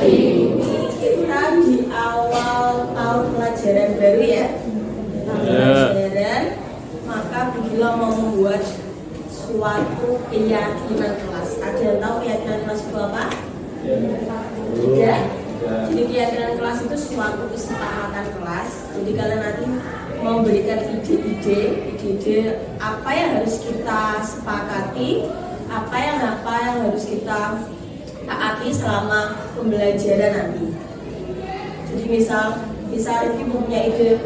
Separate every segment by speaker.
Speaker 1: Kita di awal tahun pelajaran baru ya. Pelajaran, maka bila mau membuat suatu keyakinan kelas. Ada yang tahu keyakinan kelas itu apa? Ya. Jadi keyakinan kelas itu suatu kesepakatan kelas. Jadi kalian nanti memberikan ide-ide apa yang harus kita sepakati, apa yang harus kita taati selama pembelajaran nanti. Jadi misal Rifki punya ide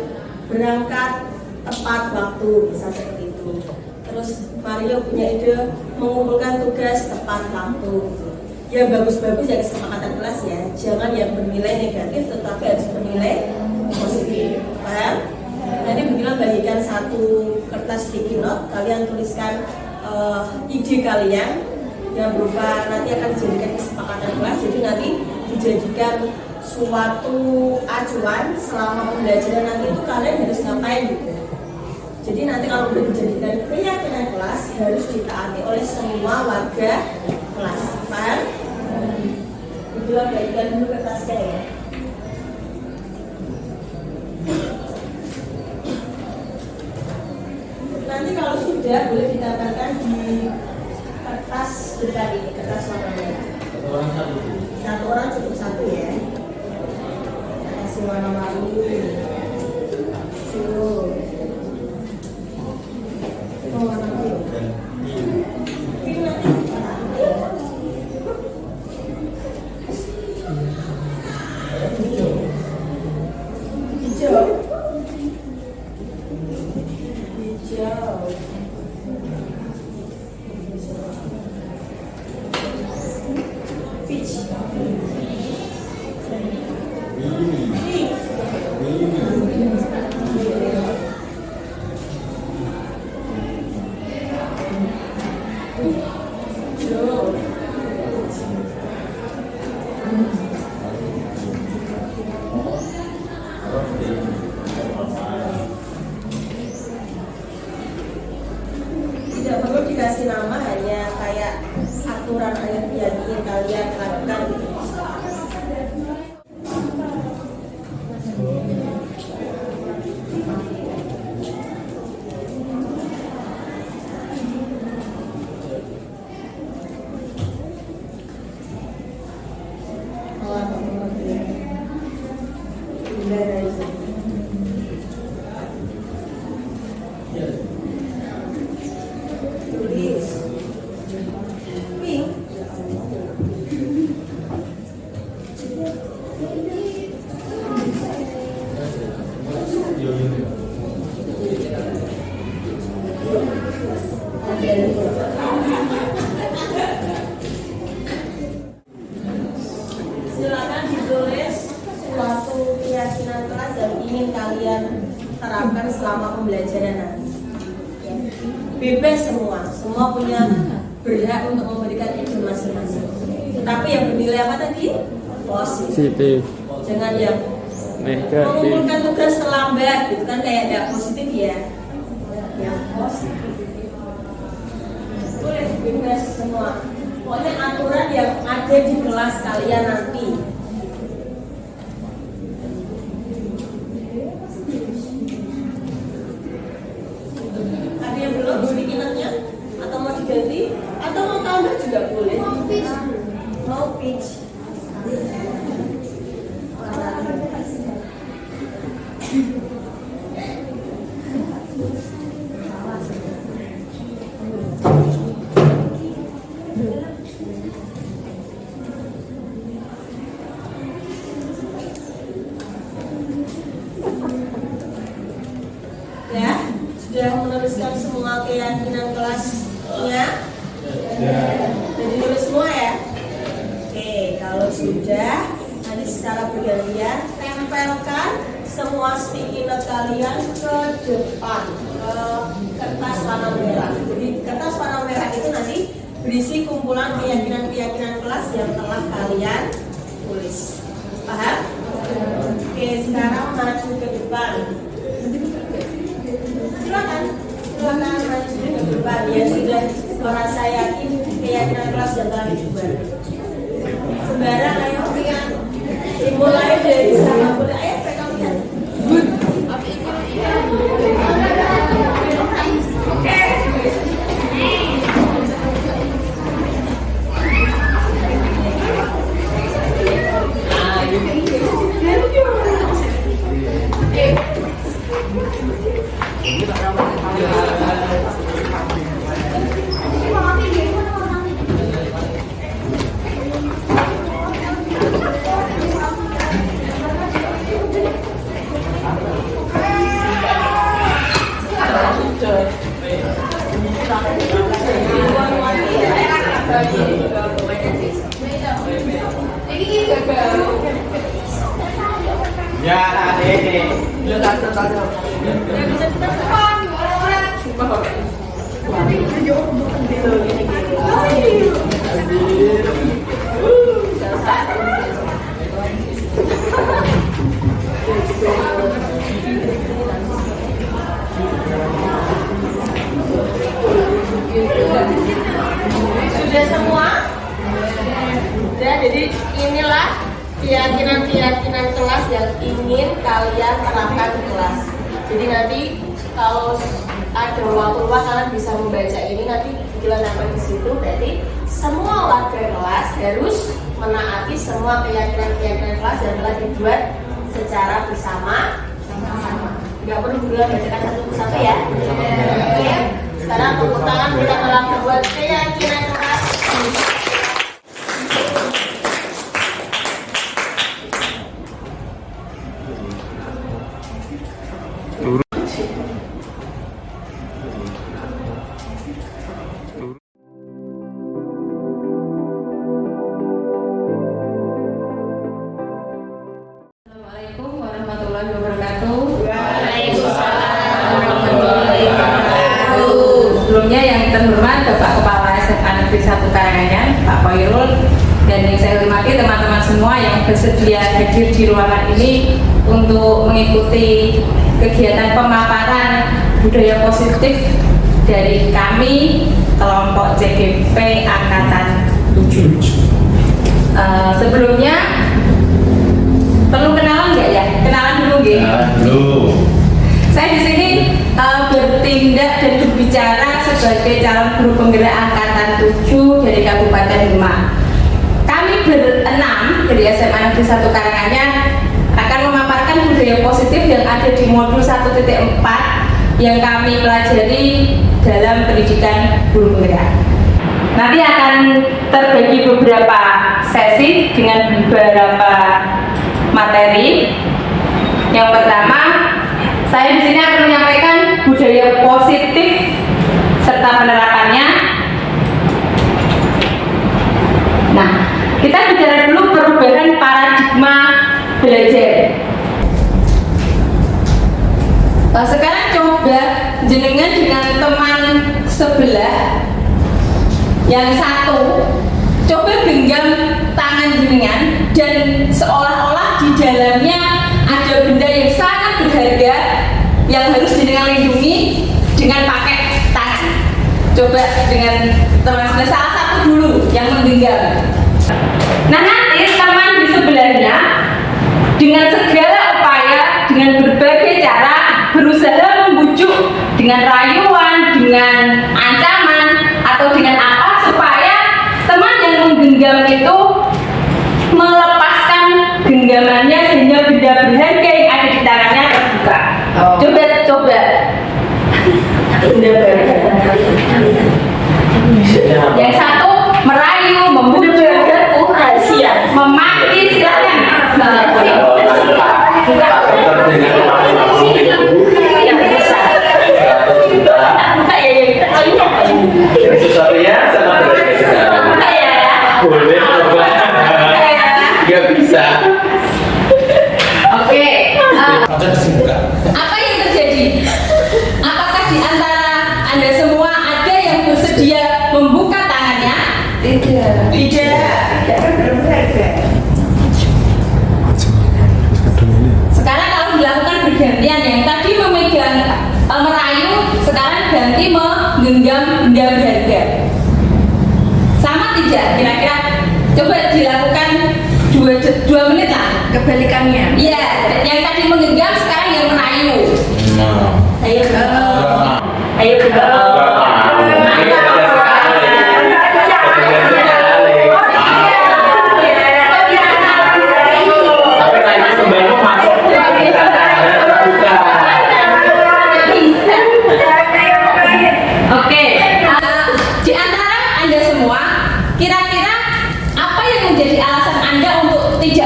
Speaker 1: berangkat tepat waktu, bisa seperti itu. Terus Mario punya ide mengumpulkan tugas tepat waktu. Ya bagus-bagus ya kesepakatan kelas ya. Jangan yang bernilai negatif, tetapi harus bernilai positif. Paham? Nanti begini bagikan satu kertas sticky note, kalian tuliskan ide kalian yang berupa nanti akan dijadikan kesepakatan kelas. Jadi nanti dijadikan suatu acuan selama pembelajaran nanti itu kalian harus ngapain gitu. Jadi nanti kalau sudah dijadikan keyakinan kelas harus ditaati oleh semua warga kelas. Paham? Itu bagikan dulu kertasnya ya. Nanti kalau sudah boleh ditambahkan di kertas depan ini, kertas warna merah. Satu orang cukup satu ya. Kasih warna-warni. Tuh. Oh, warna biru. Ini nanti. Hijau. Tidak perlu dikasih nama, hanya kayak aturan yang ingin kalian lakukan gitu. Silakan ditulis suatu keyakinan kelas yang ingin kalian terapkan selama pembelajaran nanti. Bebas semua punya berhak untuk memberikan ide masing-masing. Tetapi yang bernilai apa tadi? Positif. Jangan yang mengumpulkan tugas terlambat, gitu kan kayak tidak positif ya. Yang positif. Boleh bebas semua. Pokoknya aturan yang ada di kelas kalian nanti. Ada yang belum bikinannya? Atau mau diganti? Atau mau tambah juga boleh. No pitch. Ya, sudah menuliskan semua keyakinan kelasnya? Sudah ditulis semua ya? Oke, kalau sudah, nanti secara bergantian tempelkan semua sticky note kalian ke depan, ke kertas warna merah. Jadi kertas warna merah itu nanti berisi kumpulan keyakinan-keyakinan kelas yang telah kalian tulis. Paham? Oke, sekarang maju ke depan. Silakan maju ke depan. Ya sudah, suara saya yakin keyakinan kelas yang telah dibuat. Sembarang ayo, Dimulai dari sama boleh ayah pegang lihat. Good. Oke.
Speaker 2: Ya, ini. Lu tak.
Speaker 1: Sudah semua? Sudah, jadi inilah keyakinan kelas yang ingin kalian terapkan di kelas. Jadi nanti kalau ada waktu luang kalian bisa membaca ini, nanti kalian dapat di situ. Berarti semua warga kelas harus menaati semua keyakinan kelas yang telah dibuat secara bersama. Nggak perlu kalian bacakan satu persatu ya. Oke. Sekarang tepuk tangan kita telah membuat keyakinan kelas.
Speaker 3: Assalamualaikum warahmatullahi wabarakatuh.
Speaker 1: Waalaikumsalam warahmatullahi wabarakatuh.
Speaker 3: Sebelumnya yang terhormat Bapak Kepala SMA Negeri 1 Karanganyar, Pak Khairul, dan yang saya hormati teman-teman semua yang bersedia hadir di ruangan ini untuk mengikuti kegiatan pemaparan budaya positif dari kami kelompok CGP Angkatan 7. Sebelumnya perlu kenalan nggak ya? Kenalan dulu nggih. Saya di sini bertindak dan berbicara sebagai calon guru penggerak Angkatan 7 dari Kabupaten Demak. Kami berenam dari SMA Negeri 1 Karanganyar akan memaparkan budaya positif yang ada di modul 1.4 yang kami pelajari dalam pendidikan guru penggerak. Nanti akan terbagi beberapa sesi dengan beberapa materi. Yang pertama, saya di sini akan menyampaikan budaya positif serta penerapannya. Nah, kita bicara dulu perubahan paradigma belajar. Sekarang coba jenengan dengan teman sebelah yang satu, coba genggam tangan jenengan dan seolah-olah di dalamnya ada benda yang sangat berharga yang harus jenengan lindungi dengan pakai tangan. Coba dengan teman sebelah, salah satu dulu yang menggenggam. Nah, nanti teman di sebelahnya dengan segala upaya, dengan berbagai cara berusaha membujuk dengan rayuan, dengan ancaman atau dengan apa supaya teman yang menggenggam itu melepaskan genggamannya sehingga benda berharga yang ada di tangannya terbuka. Coba. Yang satu merayu, membujuk, memaki, silakan.
Speaker 2: Sesuatunya sangat berbeda. Boleh coba. Nggak bisa.
Speaker 3: Oke. Apa yang terjadi? Apakah di antara Anda semua ada yang bersedia membuka tangannya? Tidak. Sekarang kalau dilakukan bergantian, yang tadi memegang merayu, sekarang ganti menggenggam benda berharga. Sama tidak? Kira-kira coba dilakukan 2 menit lah. kebalikannya. Iya, yang tadi menggenggam sekarang yang merayu. Ayo ayo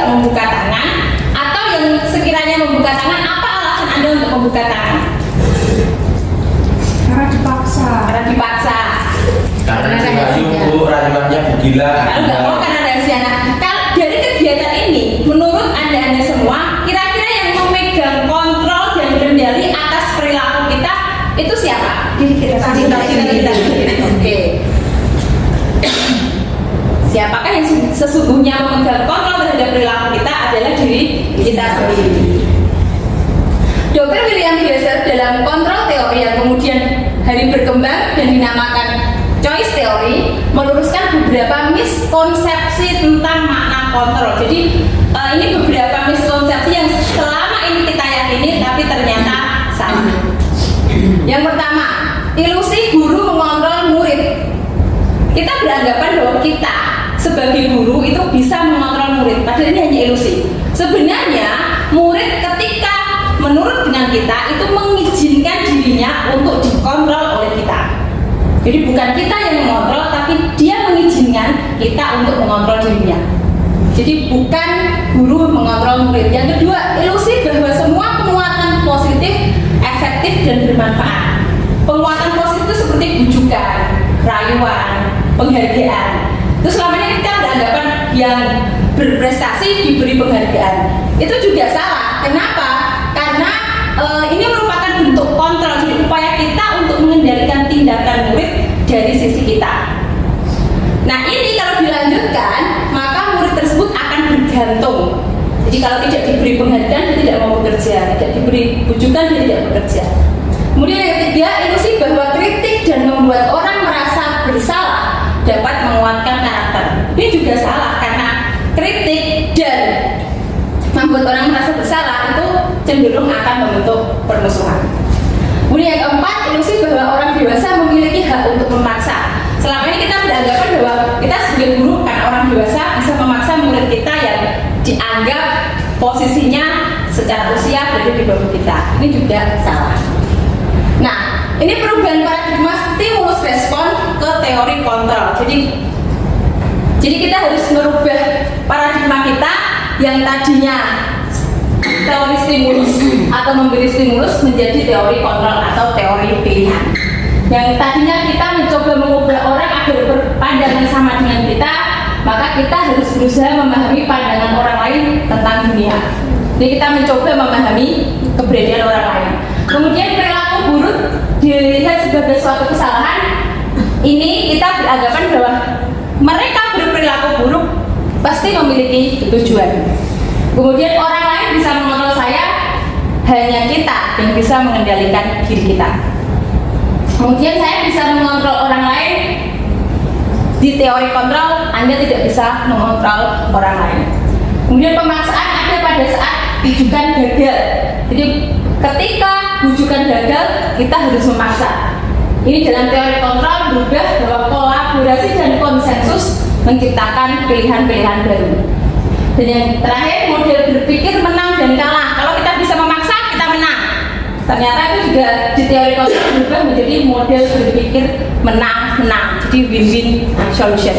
Speaker 3: membuka tangan, atau yang sekiranya membuka tangan, apa alasan Anda untuk membuka tangan?
Speaker 4: Karena dipaksa.
Speaker 3: Karena dipaksa.
Speaker 2: Karena rajuannya gila.
Speaker 3: Kalau nggak mau karena rahasia. Kalau dari kegiatan ini, menurut anda semua, kira-kira yang memegang kontrol dan kendali atas perilaku kita itu siapa? Diri kita sendiri. Oke. Siapakah yang sesungguhnya memegang kontrol terhadap perilaku kita adalah diri kita sendiri. Dr. William Glasser dalam kontrol teori yang kemudian hari berkembang dan dinamakan choice theory meluruskan beberapa miskonsepsi tentang makna kontrol. Jadi ini beberapa miskonsepsi yang selama ini kita yakini tapi ternyata salah. Yang pertama, ilusi guru mengontrol murid. Kita beranggapan bahwa kita sebagai guru itu bisa mengontrol murid, padahal ini hanya ilusi. Sebenarnya murid ketika menurut dengan kita itu mengizinkan dirinya untuk dikontrol oleh kita. Jadi bukan kita yang mengontrol, tapi dia mengizinkan kita untuk mengontrol dirinya. Jadi bukan guru mengontrol murid. Yang kedua, ilusi bahwa semua penguatan positif efektif dan bermanfaat. Penguatan positif itu seperti bujukan, rayuan, penghargaan. Terus selama ini kita beranggapan yang berprestasi diberi penghargaan. Itu juga salah. Kenapa? Karena ini merupakan bentuk kontrol, jadi upaya kita untuk mengendalikan tindakan murid dari sisi kita. Nah ini kalau dilanjutkan, maka murid tersebut akan bergantung. Jadi kalau tidak diberi penghargaan, dia tidak mau bekerja. Tidak diberi bujukan, dia tidak bekerja. Kemudian yang ketiga, ilusi bahwa kritik dan membuat orang merasa bersalah dapat menguatkan karakter. Ini juga salah karena kritik dan membuat orang merasa bersalah itu cenderung akan membentuk permusuhan. Kemudian yang keempat, ilusi bahwa orang dewasa memiliki hak untuk memaksa. Selama ini kita beranggapan bahwa kita sebagai guru karena orang dewasa bisa memaksa murid kita yang dianggap posisinya secara usia berada di bawah kita. Ini juga salah. Nah, ini perubahan paradigma stimulus respon ke teori kontrol. Jadi kita harus merubah paradigma kita yang tadinya teori stimulus atau memberi stimulus menjadi teori kontrol atau teori pilihan. Yang tadinya kita mencoba mengubah orang agar berpandangan sama dengan kita, maka kita harus berusaha memahami pandangan orang lain tentang dunia. Jadi kita mencoba memahami keberadaan orang lain. Kemudian perilaku buruk dilihat sebagai suatu kesalahan. Ini kita beranggapan bahwa mereka berperilaku buruk pasti memiliki tujuan. Kemudian orang lain bisa mengontrol saya, hanya kita yang bisa mengendalikan diri kita. Kemudian saya bisa mengontrol orang lain. Di teori kontrol, Anda tidak bisa mengontrol orang lain. Kemudian pemaksaan ada pada saat bujukan gagal. Jadi ketika bujukan gagal, kita harus memaksa. Ini dalam teori kontrol berubah bahwa kolaborasi dan konsensus menciptakan pilihan-pilihan baru. Dan yang terakhir, model berpikir menang dan kalah. Kalau kita bisa memaksa, kita menang. Ternyata itu juga di teori kontrol berubah menjadi model berpikir menang-menang. Jadi win-win solution.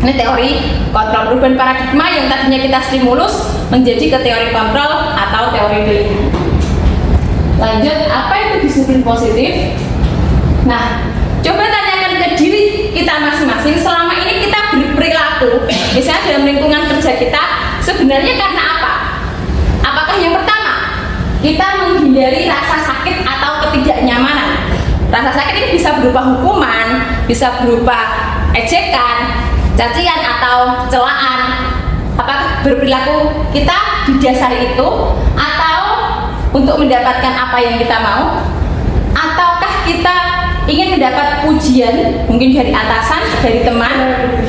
Speaker 3: Ini teori kontrol, perubahan paradigma yang tadinya kita stimulus menjadi ke teori kontrol atau teori pilihan. Lanjut, apa itu disiplin positif? Nah, coba tanyakan ke diri kita masing-masing, selama ini kita berperilaku misalnya dalam lingkungan kerja kita sebenarnya karena apa? Apakah yang pertama, kita menghindari rasa sakit atau ketidaknyamanan? Rasa sakit ini bisa berupa hukuman, bisa berupa ejekan, cacian atau celaan. Apakah berperilaku kita didasari itu, atau untuk mendapatkan apa yang kita mau, ataukah kita ingin mendapat pujian mungkin dari atasan, dari teman?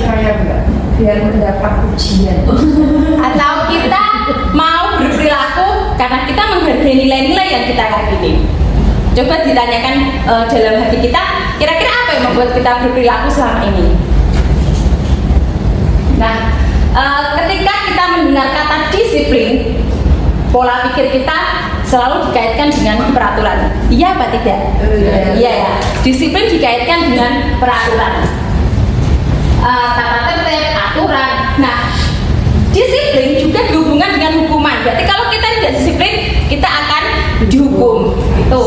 Speaker 4: Saya enggak. biar mendapat pujian.
Speaker 3: Atau kita mau berperilaku karena kita menghargai nilai-nilai yang kita yakini. Coba ditanyakan dalam hati kita, kira-kira apa yang membuat kita berperilaku selama ini? Nah, ketika kita mendengar kata disiplin, pola pikir kita selalu dikaitkan dengan peraturan. Iya apa tidak? Iya ya. Disiplin dikaitkan dengan peraturan. Tata tertib, aturan. Nah, disiplin juga dihubungkan dengan hukuman. Berarti kalau kita tidak disiplin, kita akan dihukum. Itu.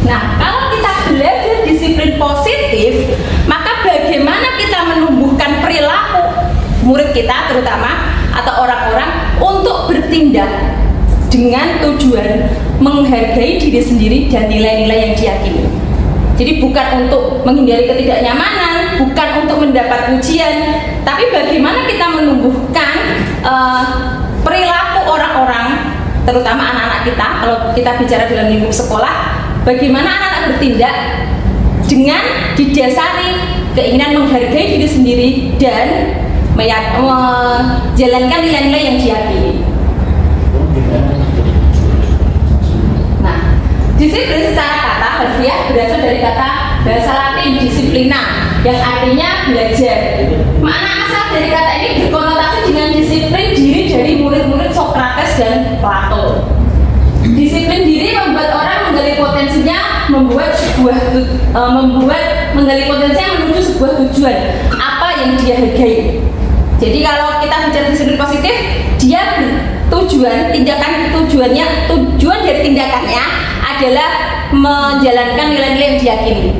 Speaker 3: Nah, kalau kita belajar disiplin positif, maka bagaimana kita menumbuhkan perilaku murid kita terutama atau orang-orang untuk bertindak dengan tujuan menghargai diri sendiri dan nilai-nilai yang diyakini. Jadi bukan untuk menghindari ketidaknyamanan, bukan untuk mendapat pujian, tapi bagaimana kita menumbuhkan perilaku orang-orang, terutama anak-anak kita. Kalau kita bicara dalam lingkup sekolah, bagaimana anak-anak bertindak dengan didasari keinginan menghargai diri sendiri dan menjalankan nilai-nilai yang diyakini. Nah, disiplin secara kata harfiah berasal dari kata bahasa Latin disiplina yang artinya belajar. Makna asal dari kata ini berkonotasi dengan disiplin diri dari murid-murid Sokrates dan Plato. Disiplin diri membuat orang menggali potensinya, menggali potensinya menuju sebuah tujuan apa yang dia hargai. Jadi kalau kita bicara disiplin positif, dia tujuan dari tindakannya adalah menjalankan nilai-nilai yang diyakini.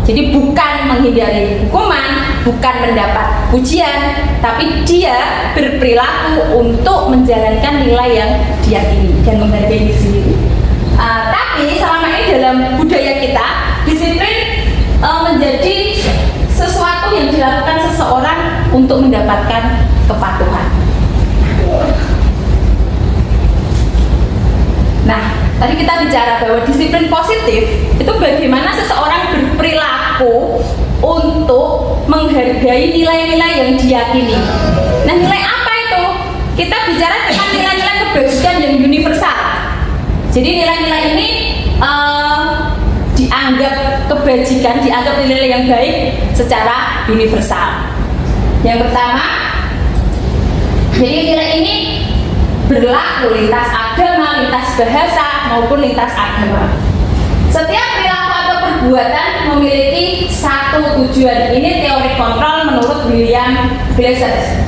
Speaker 3: Jadi bukan menghindari hukuman, bukan mendapat pujian, tapi dia berperilaku untuk menjalankan nilai yang diyakini dan menghargai diri sendiri. Tapi selama ini dalam budaya kita, disiplin menjadi sesuatu yang dilakukan seseorang untuk mendapatkan kepatuhan. Nah, tadi kita bicara bahwa disiplin positif itu bagaimana seseorang berperilaku untuk menghargai nilai-nilai yang diyakini. Nah, nilai apa itu? Kita bicara tentang nilai-nilai kebajikan yang universal. Jadi nilai-nilai ini dianggap kebajikan, dianggap nilai yang baik secara universal. Yang pertama, jadi nilai ini berlaku lintas agama, lintas bahasa maupun lintas agama. Setiap perilaku atau perbuatan memiliki satu tujuan. Ini teori kontrol menurut William Glasser.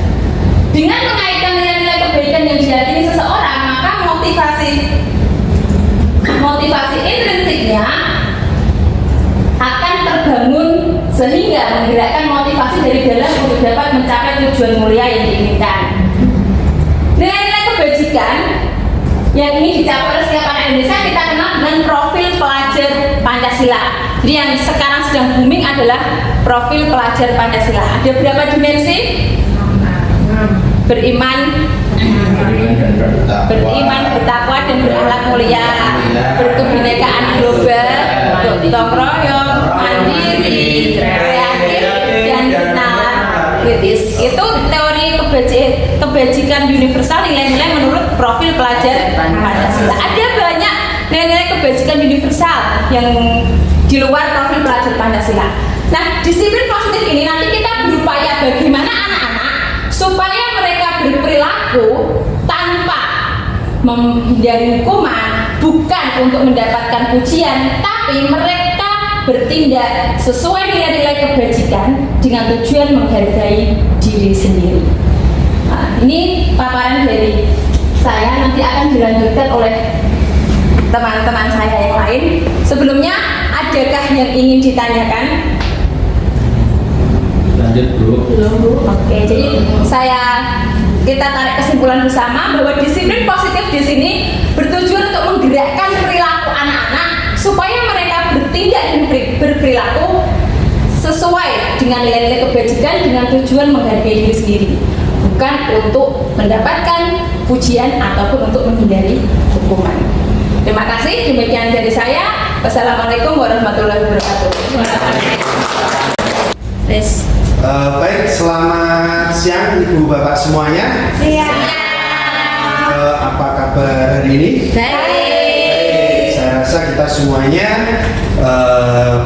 Speaker 3: Dengan mengaitkan nilai-nilai kebaikan yang diyakini seseorang, maka motivasi intrinsiknya akan terbangun sehingga menggerakkan motivasi dari dalam untuk dapat mencapai tujuan mulia yang diinginkan. Nilai-nilai kebajikan yang ini dicapai oleh setiap anak Indonesia kita kenal dengan profil pelajar Pancasila. Jadi yang sekarang sedang booming adalah profil pelajar Pancasila. Ada berapa dimensi? Beriman, bertakwa dan berakhlak mulia, berkebinekaan global, gotong royong, mandiri, kreatif, dan nalar kritis. Itu teori kebajikan universal, nilai-nilai menurut profil pelajar Pancasila. Ada banyak nilai-nilai kebajikan universal yang di luar profil pelajar Pancasila. Nah, disiplin positif ini nanti kita berupaya bagaimana anak-anak supaya mereka berperilaku tanpa menghindari hukuman, bukan untuk mendapatkan pujian, tapi mereka bertindak sesuai nilai-nilai kebajikan dengan tujuan menghargai diri sendiri. Nah, ini paparan dari saya, nanti akan dilanjutkan oleh teman-teman saya yang lain. Sebelumnya, adakah yang ingin ditanyakan?
Speaker 2: Lanjut Bu.
Speaker 3: Belum Bu. Oke, jadi kita tarik kesimpulan bersama bahwa disiplin positif di sini bertujuan untuk menggerakkan perilaku anak-anak supaya mereka bertindak dan berperilaku sesuai dengan nilai-nilai kebajikan dengan tujuan menghargai diri sendiri, bukan untuk mendapatkan pujian ataupun untuk menghindari hukuman. Terima kasih, demikian dari saya. Wassalamualaikum warahmatullahi wabarakatuh.
Speaker 5: Baik, selamat siang Ibu Bapak semuanya. Apa kabar hari ini?
Speaker 3: Baik.
Speaker 5: Saya rasa kita semuanya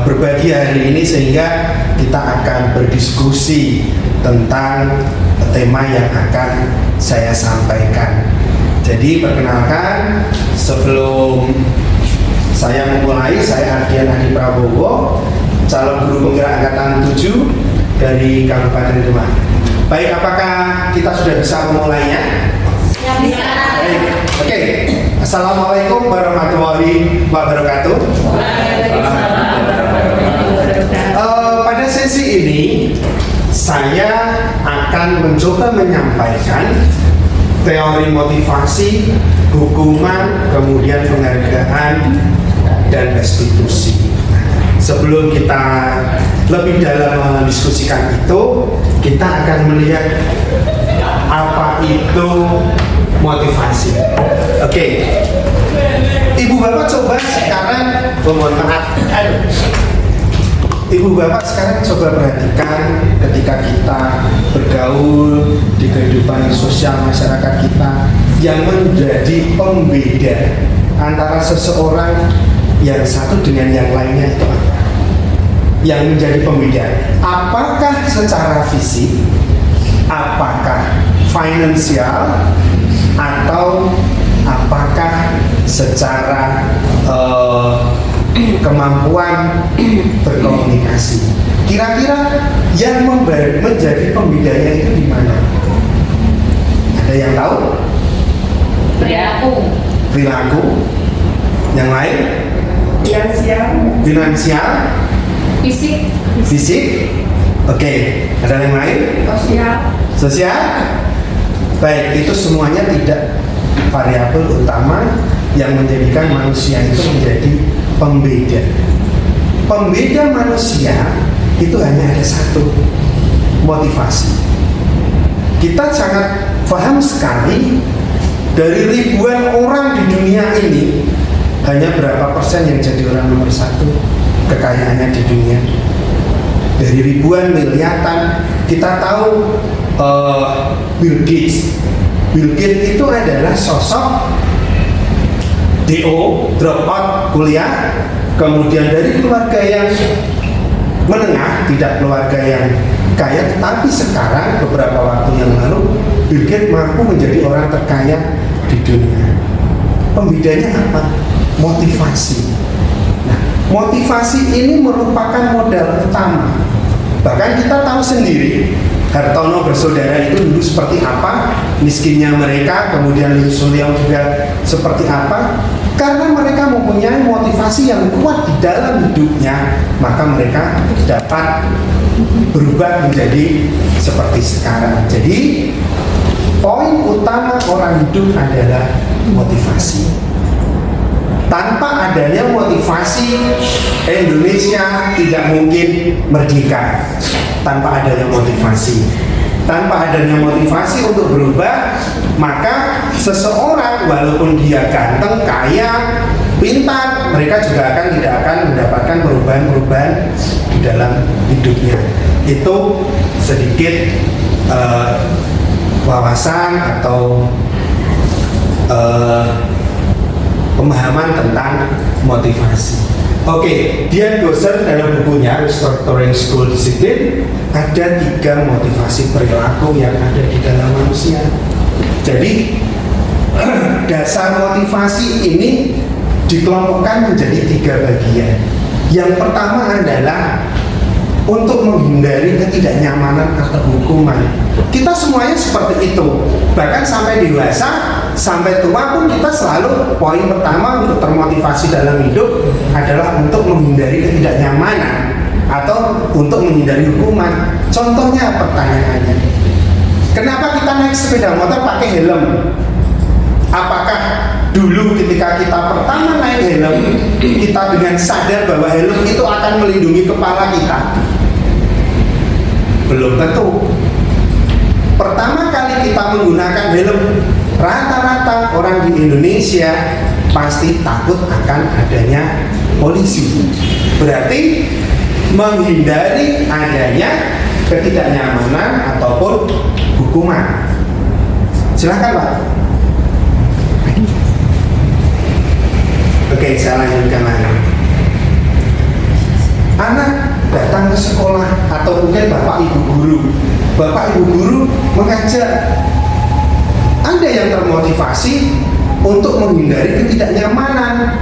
Speaker 5: berbagi hari ini sehingga kita akan berdiskusi tentang tema yang akan saya sampaikan. Jadi perkenalkan, sebelum saya memulai, saya Ardian Adi Prabowo, calon guru penggerak angkatan 7 dari Kabupaten Demak. Baik, apakah kita sudah bisa memulainya?
Speaker 3: Ya, bisa.
Speaker 5: Baik, oke. Assalamualaikum warahmatullahi wabarakatuh. Pada sesi ini saya akan mencoba menyampaikan teori motivasi, hukuman, kemudian penghargaan, dan restitusi. Sebelum kita lebih dalam mendiskusikan itu, kita akan melihat apa itu motivasi. Oke. Ibu Bapak coba sekarang, mohon maaf, Ibu Bapak sekarang coba perhatikan ketika kita bergaul di kehidupan sosial masyarakat kita, yang menjadi pembeda antara seseorang yang satu dengan yang lainnya itu apa? Yang menjadi pembeda, apakah secara fisik, apakah finansial, atau apakah secara kemampuan berkomunikasi? Kira-kira yang menjadi pembedanya itu di mana? Ada yang tahu? Perilaku. Yang lain? Finansial. Fisik. Oke. Ada yang lain? Sosial. Baik, itu semuanya tidak variabel utama yang menjadikan manusia itu menjadi pembeda. Pembeda manusia itu hanya ada satu, motivasi. Kita sangat paham sekali, dari ribuan orang di dunia ini hanya berapa persen yang jadi orang nomor satu kekayaannya di dunia. Dari ribuan miliaran, kita tahu Bill Gates. Bill Gates itu adalah sosok DO, drop out kuliah, kemudian dari keluarga yang menengah, tidak keluarga yang kaya, tetapi sekarang beberapa waktu yang lalu Bill Gates mampu menjadi orang terkaya di dunia. Pembedanya apa? Motivasi. Nah, motivasi ini merupakan modal utama. Bahkan kita tahu sendiri, Hartono bersaudara itu dulu seperti apa, miskinnya mereka, kemudian Lee Suliang juga seperti apa. Karena mereka mempunyai motivasi yang kuat di dalam hidupnya, maka mereka dapat berubah menjadi seperti sekarang. Jadi poin utama orang hidup adalah motivasi. Tanpa adanya motivasi, Indonesia tidak mungkin merdeka. Tanpa adanya motivasi untuk berubah, maka seseorang walaupun dia ganteng, kaya, pintar, mereka juga tidak akan mendapatkan perubahan-perubahan di dalam hidupnya. Itu sedikit wawasan atau pemahaman tentang motivasi. Oke, Dian Gosser dalam bukunya Restructuring School Discipline ada 3 motivasi perilaku yang ada di dalam manusia. Jadi dasar motivasi ini dikelompokkan menjadi 3 bagian. Yang pertama adalah untuk menghindari ketidaknyamanan atau hukuman. Kita semuanya seperti itu. Bahkan sampai dewasa, sampai tua pun kita selalu poin pertama untuk termotivasi dalam hidup adalah untuk menghindari ketidaknyamanan atau untuk menghindari hukuman. Contohnya pertanyaannya, kenapa kita naik sepeda motor pakai helm? Apakah dulu ketika kita pertama naik helm, kita dengan sadar bahwa helm itu akan melindungi kepala kita? Belum tentu. Pertama kali kita menggunakan helm, rata-rata orang di Indonesia pasti takut akan adanya polisi. Berarti menghindari adanya ketidaknyamanan ataupun hukuman. Silakan Pak. Oke, saya lanjutkan lagi. Anak datang ke sekolah atau mungkin bapak ibu guru. Bapak ibu guru mengajar. Ada yang termotivasi untuk menghindari ketidaknyamanan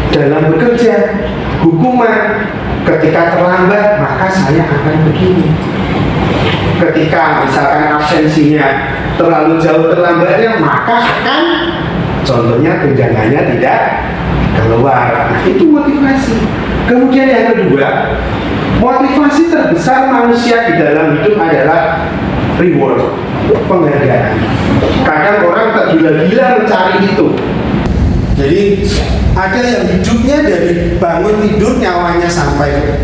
Speaker 5: dalam bekerja. Hukuman ketika terlambat maka saya akan begini. Ketika misalkan absensinya terlalu jauh terlambatnya maka akan contohnya tunjangannya tidak keluar. Nah, itu motivasi. Kemudian yang kedua, motivasi terbesar manusia di dalam hidup adalah reward, penghargaan. Kadang orang tergila-gila mencari itu. Jadi ada yang hidupnya dari bangun tidur nyawanya sampai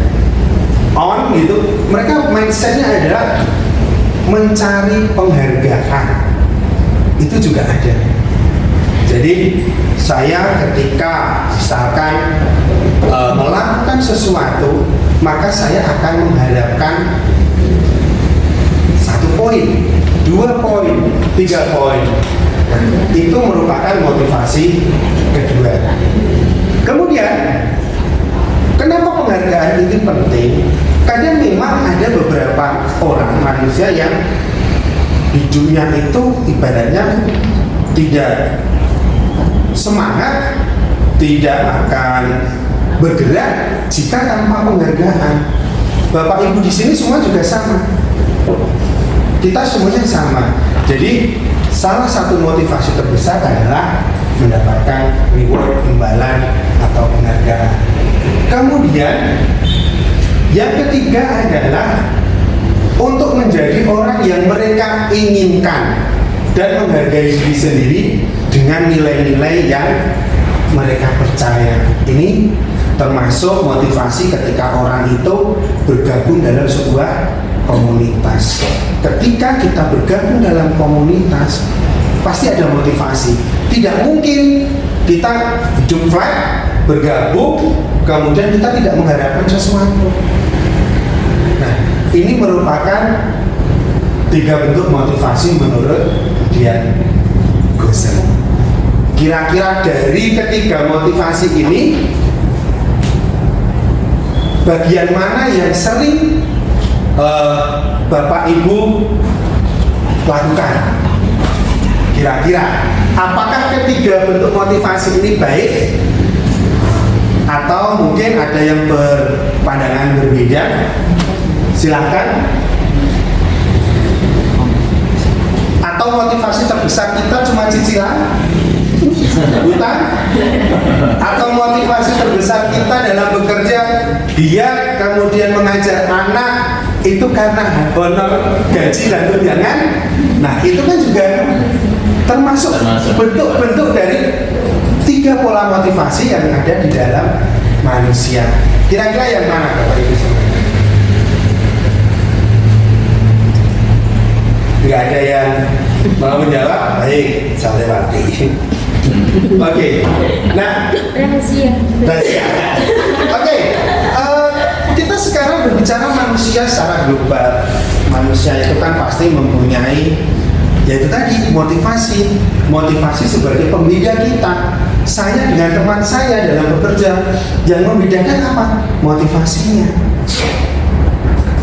Speaker 5: on gitu, mereka mindsetnya adalah mencari penghargaan. Itu juga ada. Jadi saya ketika misalkan melakukan sesuatu, maka saya akan mengharapkan 1 poin, 2 poin, 3 poin. Nah, itu merupakan motivasi kedua. Kemudian, kenapa penghargaan ini penting? Kadang memang ada beberapa orang manusia yang hidupnya itu ibaratnya tidak semangat, tidak akan bergerak jika tanpa penghargaan. Bapak Ibu di sini semua juga sama. Kita semuanya sama. Jadi salah satu motivasi terbesar adalah mendapatkan reward, imbalan atau penghargaan. Kemudian yang ketiga adalah untuk menjadi orang yang mereka inginkan dan menghargai diri sendiri dengan nilai-nilai yang mereka percaya. Ini termasuk motivasi ketika orang itu bergabung dalam sebuah komunitas. Ketika kita bergabung dalam komunitas, pasti ada motivasi. Tidak mungkin kita hidup flat, bergabung, kemudian kita tidak mengharapkan sesuatu. Nah, ini merupakan 3 bentuk motivasi menurut Dian Gosen. Kira-kira dari ketiga motivasi ini, bagian mana yang sering Bapak Ibu lakukan? Kira-kira apakah ketiga bentuk motivasi ini baik? Atau mungkin ada yang berpandangan berbeda? Silahkan. Atau motivasi terbesar kita cuma cicilan, hutang? Atau motivasi terbesar kita dalam bekerja, dia kemudian mengajar anak itu karena honor, gaji dan tunjangan? Nah, itu kan juga termasuk bentuk-bentuk dari 3 pola motivasi yang ada di dalam manusia. Kira-kira yang mana Bapak Ibu? Nggak ada yang mau menjawab? Baik, saya lewati. Oke. Nah, rahasia. Oke. Kita sekarang berbicara manusia secara global. Manusia itu kan pasti mempunyai, yaitu tadi motivasi. Motivasi sebagai pembeda kita. Saya dengan teman saya dalam bekerja, yang membedakan apa? Motivasinya.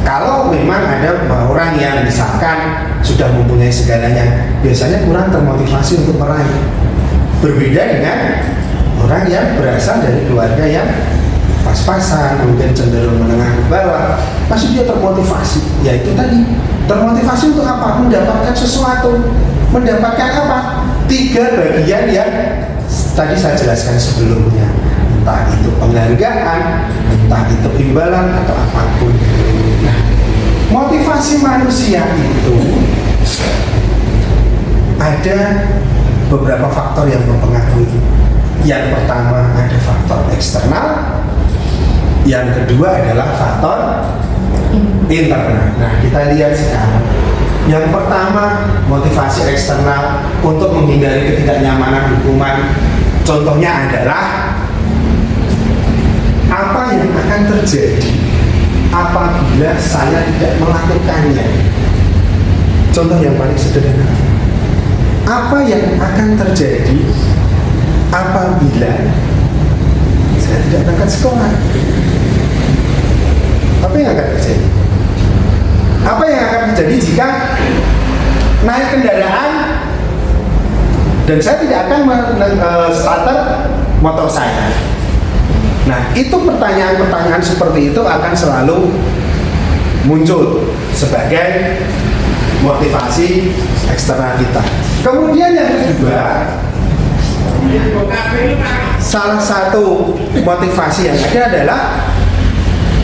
Speaker 5: Kalau memang ada orang yang misalkan sudah mempunyai segalanya, biasanya kurang termotivasi untuk meraih. Berbeda dengan orang yang berasal dari keluarga yang pas-pasan, mungkin cenderung menengah ke bawah, pasti dia termotivasi. Yaitu tadi, termotivasi untuk apa? Mendapatkan sesuatu. Mendapatkan apa? 3 bagian yang tadi saya jelaskan sebelumnya. Entah itu penghargaan, entah itu imbalan atau apapun. Nah, motivasi manusia itu ada beberapa faktor yang mempengaruhi. Yang pertama ada faktor eksternal, yang kedua adalah faktor internal. Nah, kita lihat sekarang. Yang pertama, motivasi eksternal untuk menghindari ketidaknyamanan hukuman. Contohnya adalah apa yang akan terjadi apabila saya tidak melakukannya. Contoh yang paling sederhana, apa yang akan terjadi apabila saya tidak berangkat sekolah? Apa yang akan terjadi? Apa yang akan terjadi jika naik kendaraan dan saya tidak akan starter motor saya? Nah, itu pertanyaan-pertanyaan seperti itu akan selalu muncul sebagai motivasi eksternal kita. Kemudian yang kedua, salah satu motivasi yang ada adalah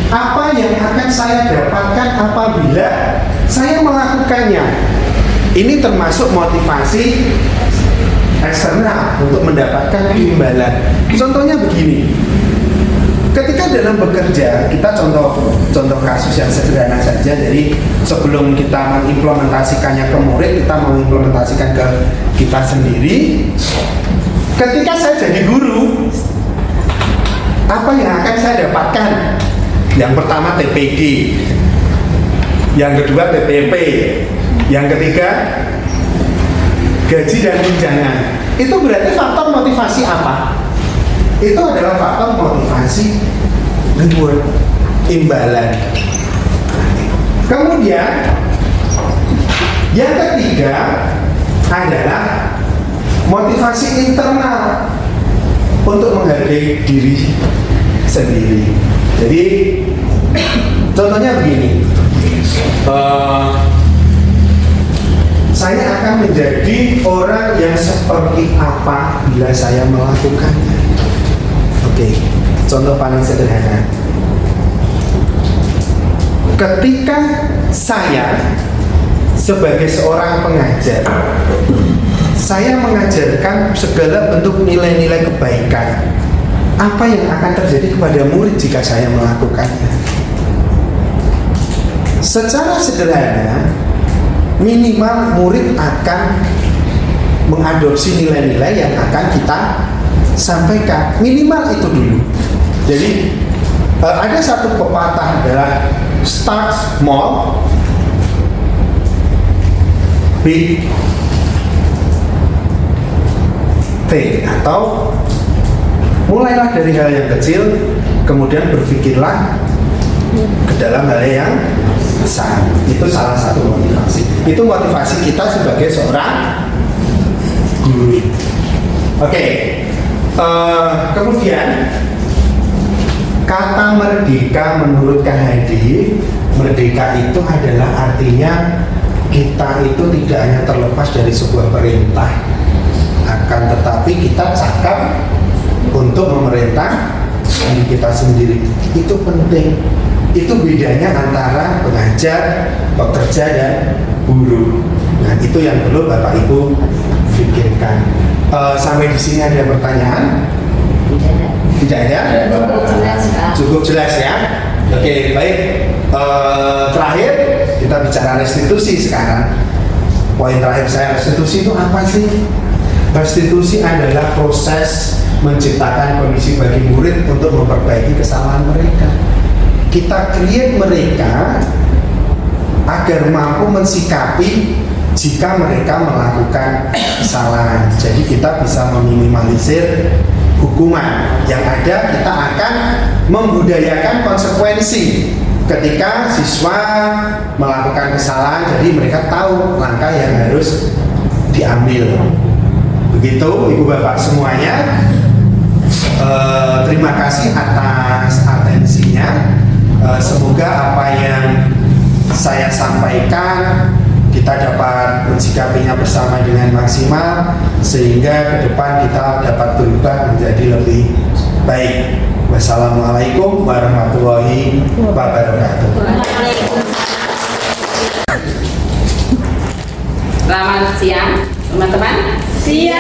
Speaker 5: apa yang akan saya dapatkan apabila saya melakukannya. Ini termasuk motivasi eksternal untuk mendapatkan imbalan. Contohnya begini, ketika dalam bekerja, kita contoh kasus yang sederhana saja. Jadi sebelum kita mengimplementasikannya ke murid, kita mengimplementasikan ke kita sendiri. Ketika saya jadi guru, apa yang akan saya dapatkan? Yang pertama TPD, yang kedua TPP, yang ketiga gaji dan tunjangan. Itu berarti faktor motivasi apa? Itu adalah faktor motivasi reward, imbalan. Kemudian yang ketiga adalah motivasi internal untuk menghargai diri sendiri. Jadi contohnya begini, saya akan menjadi orang yang seperti apa bila saya melakukannya. Oke, contoh paling sederhana. Ketika saya sebagai seorang pengajar, saya mengajarkan segala bentuk nilai-nilai kebaikan. Apa yang akan terjadi kepada murid jika saya melakukannya? Secara sederhana, minimal murid akan mengadopsi nilai-nilai yang akan kita sampaikan. Minimal itu dulu. Jadi ada satu pepatah adalah start small, big thing, atau mulailah dari hal yang kecil, kemudian berpikirlah ke dalam hal yang besar. Itu salah satu motivasi. Itu motivasi kita sebagai seorang guru. Oke. Kemudian kata merdeka menurut Kak Hadi, merdeka itu adalah artinya kita itu tidak hanya terlepas dari sebuah perintah, akan tetapi kita cakap untuk memerintah diri kita sendiri. Itu penting. Itu bedanya antara pengajar, pekerja, dan guru. Nah, itu yang perlu Bapak Ibu pikirkan. Sampai di sini ada pertanyaan? Tidak ada? Cukup jelas ya. Oke, baik. Terakhir kita bicara restitusi sekarang. Poin terakhir saya, restitusi itu apa sih? Restitusi adalah proses menciptakan kondisi bagi murid untuk memperbaiki kesalahan mereka. Kita create mereka agar mampu mensikapi jika mereka melakukan kesalahan. Jadi kita bisa meminimalisir hukuman. Yang ada kita akan membudayakan konsekuensi ketika siswa melakukan kesalahan. Jadi mereka tahu langkah yang harus diambil. Begitu Ibu Bapak semuanya. Terima kasih atas atensinya. Semoga apa yang saya sampaikan kita dapat mensikapinya bersama dengan maksimal, sehingga ke depan kita dapat berubah menjadi lebih baik. Wassalamualaikum warahmatullahi wabarakatuh.
Speaker 3: Selamat siang teman-teman. Siang.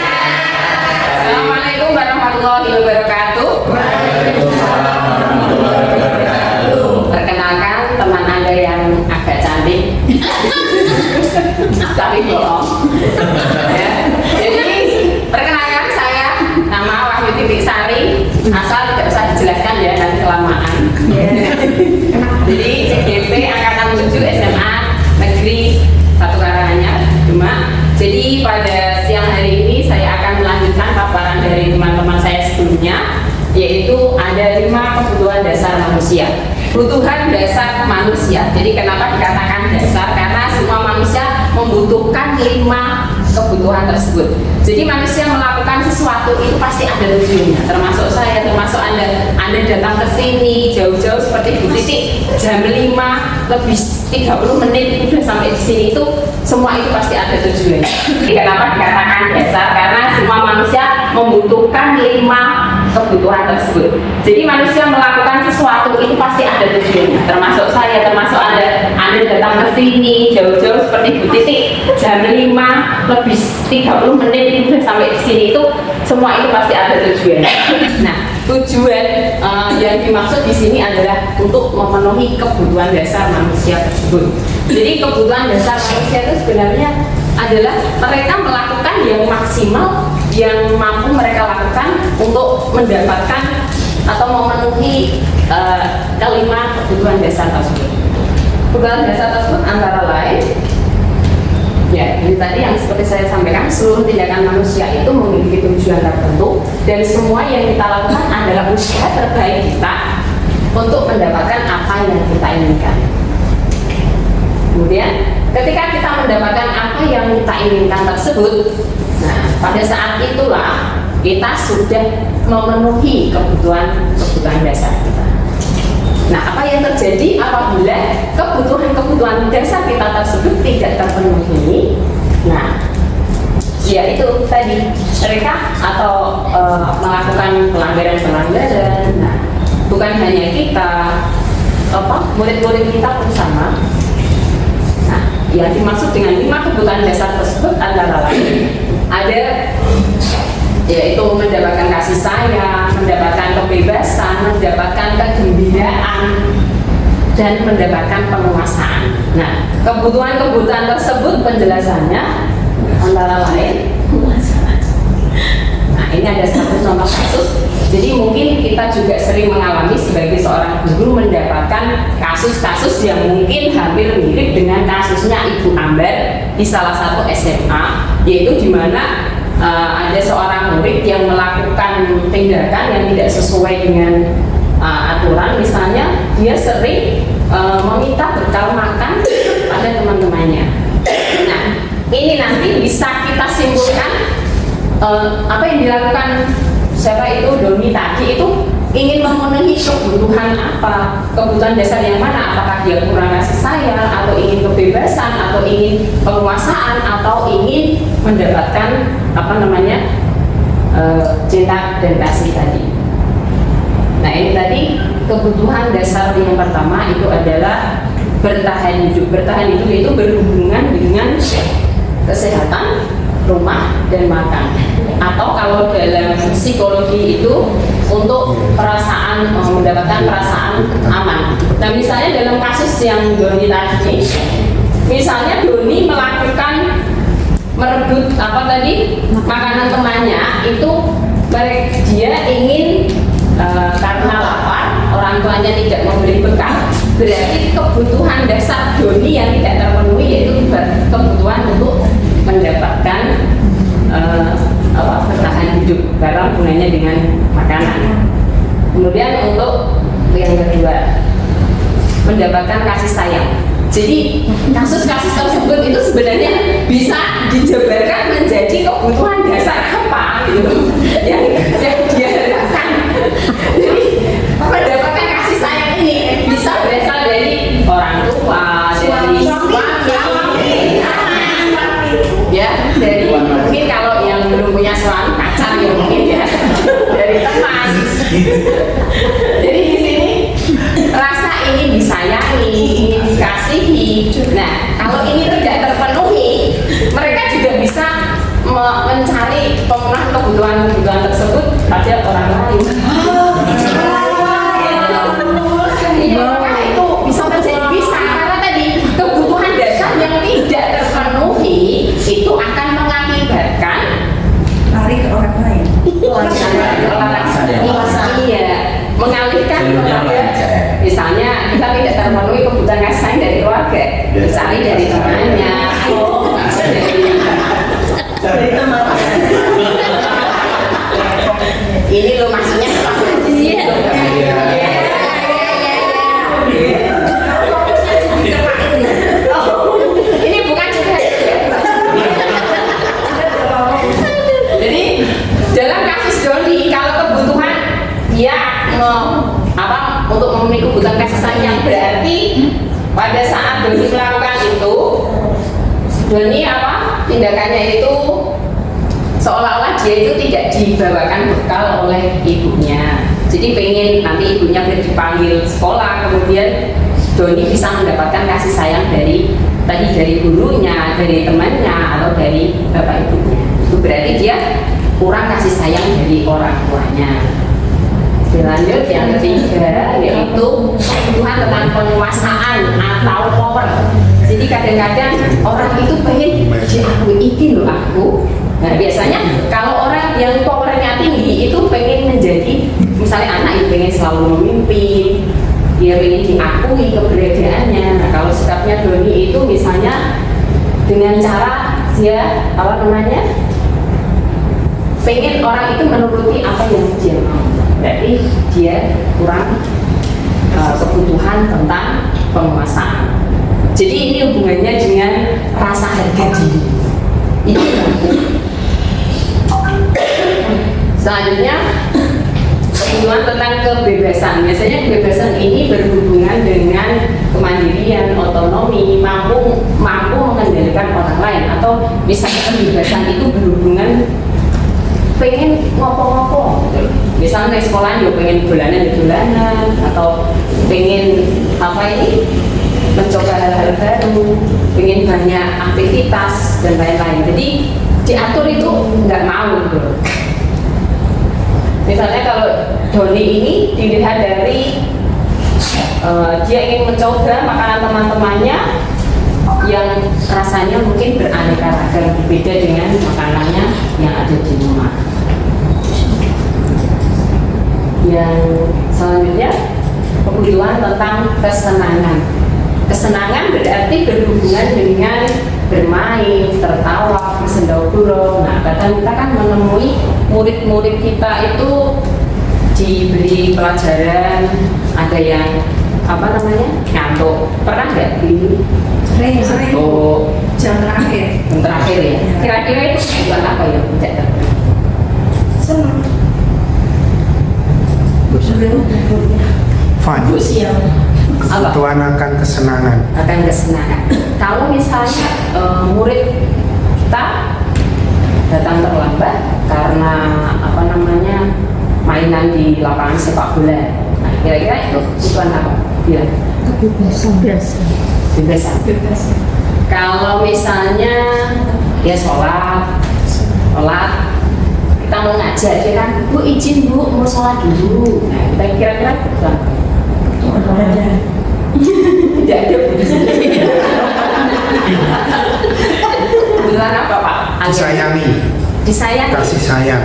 Speaker 3: Assalamualaikum warahmatullahi wabarakatuh. Perkenalkan teman Anda yang agak cantik tapi bohong ya. Jadi perkenalkan, saya nama Wahyu Titik Sari, asal tidak usah dijelaskan ya, nanti kelamaan. Jadi manusia. Kebutuhan dasar manusia. Jadi kenapa dikatakan dasar? Karena semua manusia membutuhkan 5 kebutuhan tersebut. Jadi manusia melakukan sesuatu itu pasti ada tujuannya. Termasuk saya, termasuk Anda. Anda datang ke sini jauh-jauh seperti Bu Titik jam 5 lebih 30 menit sudah sampai di sini, itu semua itu pasti ada tujuannya. Jadi kenapa dikatakan dasar? Karena semua manusia membutuhkan 5 kebutuhan tersebut. Jadi manusia melakukan sesuatu itu pasti ada tujuannya. Termasuk saya, termasuk Anda. Anda datang ke sini jauh-jauh seperti Bu Titik jam 5 lebih 30 menit sudah sampai di sini, itu semua itu pasti ada tujuannya. Nah, tujuan yang dimaksud di sini adalah untuk memenuhi kebutuhan dasar manusia tersebut. Jadi kebutuhan dasar manusia itu sebenarnya adalah mereka melakukan yang maksimal yang mampu mereka lakukan untuk mendapatkan atau memenuhi kelima kebutuhan dasar tersebut. Kebutuhan dasar tersebut antara lain, ya, ini tadi yang seperti saya sampaikan, seluruh tindakan manusia itu memiliki tujuan tertentu dan semua yang kita lakukan adalah usaha terbaik kita untuk mendapatkan apa yang kita inginkan. Kemudian, ketika kita mendapatkan apa yang kita inginkan tersebut, nah, pada saat itulah kita sudah memenuhi kebutuhan dasar kita. Nah, apa yang terjadi apabila kebutuhan dasar kita tersebut tidak terpenuhi? Nah, yaitu tadi mereka atau melakukan pelanggaran. Nah, bukan hanya kita, murid-murid kita pun sama. Nah, yang dimaksud dengan 5 kebutuhan dasar tersebut antara lain ada yaitu mendapatkan kasih sayang, mendapatkan kebebasan, mendapatkan kegembiraan, dan mendapatkan penguasaan. Nah, kebutuhan-kebutuhan tersebut penjelasannya antara lain penguasaan. Nah, ini ada satu contoh kasus. Jadi mungkin kita juga sering mengalami sebagai seorang guru mendapatkan kasus-kasus yang mungkin hampir mirip dengan kasusnya Ibu Ambar di salah satu SMA, yaitu di mana ada seorang murid yang melakukan tindakan yang tidak sesuai dengan aturan. Misalnya dia sering meminta bekal makan pada teman-temannya. Nah, ini nanti bisa kita simpulkan apa yang dilakukan siapa itu Doni tadi itu ingin memenuhi kebutuhan apa, kebutuhan dasar yang mana, apakah dia kurang kasih sayang, atau ingin kebebasan, atau ingin penguasaan, atau ingin mendapatkan cinta dan kasih tadi. Nah, ini tadi kebutuhan dasar yang pertama itu adalah bertahan hidup. Bertahan hidup itu berhubungan dengan kesehatan, rumah, dan makan. Atau kalau dalam psikologi itu untuk perasaan, mendapatkan perasaan aman. Nah, misalnya dalam kasus yang Doni tadi, misalnya Doni melakukan merebut makanan temannya, itu dia ingin karena lapar, orang tuanya tidak memberi bekal, berarti kebutuhan dasar Doni yang tidak terpenuhi yaitu kebutuhan untuk mendapatkan bertahan hidup karena hubungannya dengan makanan. Kemudian untuk yang kedua, mendapatkan kasih sayang. Jadi kasus-kasus tersebut itu sebenarnya bisa dijabarkan menjadi kebutuhan dasar apa gitu yang dia harapkan. Jadi mendapatkan kasih sayang ini bisa berasal dari orang tua, dari suami, ya, dari mungkin kalau yang belum punya suami pacar ya mungkin ya, dari teman. Jadi di sini rasa ingin disayangi, ingin dikasihi. Nah, kalau ini tidak terpenuhi, mereka juga bisa mencari pemenuhan kebutuhan tersebut pada orang lain. Itu bisa terjadi karena tadi kebutuhan dasar yang tidak terpenuhi itu akan mengakibatkan
Speaker 4: lari ke orang lain.
Speaker 3: Iya, mengalihkan kepada misalnya kita tidak terpenuhi kebutuhan kasih sayang dari keluarga, dicari dari temannya, dari teman. Ini lo maksudnya apa? Doni apa? Tindakannya itu seolah-olah dia itu tidak dibawakan bekal oleh ibunya. Jadi pengen nanti ibunya dipanggil sekolah, kemudian Doni bisa mendapatkan kasih sayang dari gurunya, dari temannya, atau dari bapak ibunya. Itu berarti dia kurang kasih sayang dari orang tuanya. Lanjut yang ketiga yaitu kebutuhan tentang penguasaan atau power. Jadi kadang-kadang orang itu pengen diakui ini loh aku. Nah biasanya kalau orang yang powernya tinggi itu pengen menjadi, misalnya anak yang pengen selalu memimpin, dia pengen diakui keberadaannya. Nah kalau sikapnya Doni itu misalnya dengan cara dia pengen orang itu menuruti apa yang dia mau, berarti dia kurang kebutuhan tentang penguasaan. Jadi ini hubungannya dengan rasa harga diri. Ini selanjutnya kebutuhan tentang kebebasan. Biasanya kebebasan ini berhubungan dengan kemandirian, otonomi, mampu mengendalikan orang lain, atau misalnya kebebasan itu berhubungan pengen ngopo-ngopo gitu. Misalnya di sekolah juga pengen dolanan, atau pengen mencoba hal-hal baru, pengen banyak aktivitas dan lain-lain. Jadi diatur itu nggak mau gitu. Misalnya kalau Doni ini dilihat dari dia ingin mencoba makanan teman-temannya yang rasanya mungkin beraneka ragam, berbeda dengan makanannya yang ada di rumah. Yang selanjutnya kebutuhan tentang kesenangan. Kesenangan berarti berhubungan dengan bermain, tertawa, bersendau-gurau. Nah, kadang kita kan menemui murid-murid kita itu diberi pelajaran, ada yang ngantuk. Pernah nggak di
Speaker 4: Sering. Jam terakhir.
Speaker 3: Yang terakhir ya. Kira-kira itu tujuan apa ya?
Speaker 4: Senang.
Speaker 5: Fun. Kebutuhan akan kesenangan.
Speaker 3: Kalau misalnya murid kita datang terlambat karena mainan di lapangan sepak bola. Nah, kira-kira itu kebutuhan apa? Kebebasan. Kalau misalnya dia sholat, kita mau ngajar, dia kan, Bu izin Bu mau sholat dulu. Nah, kita kira-kira kebutuhan tidak ada kebutuhan apa Pak? Disayangi. Kasih sayang.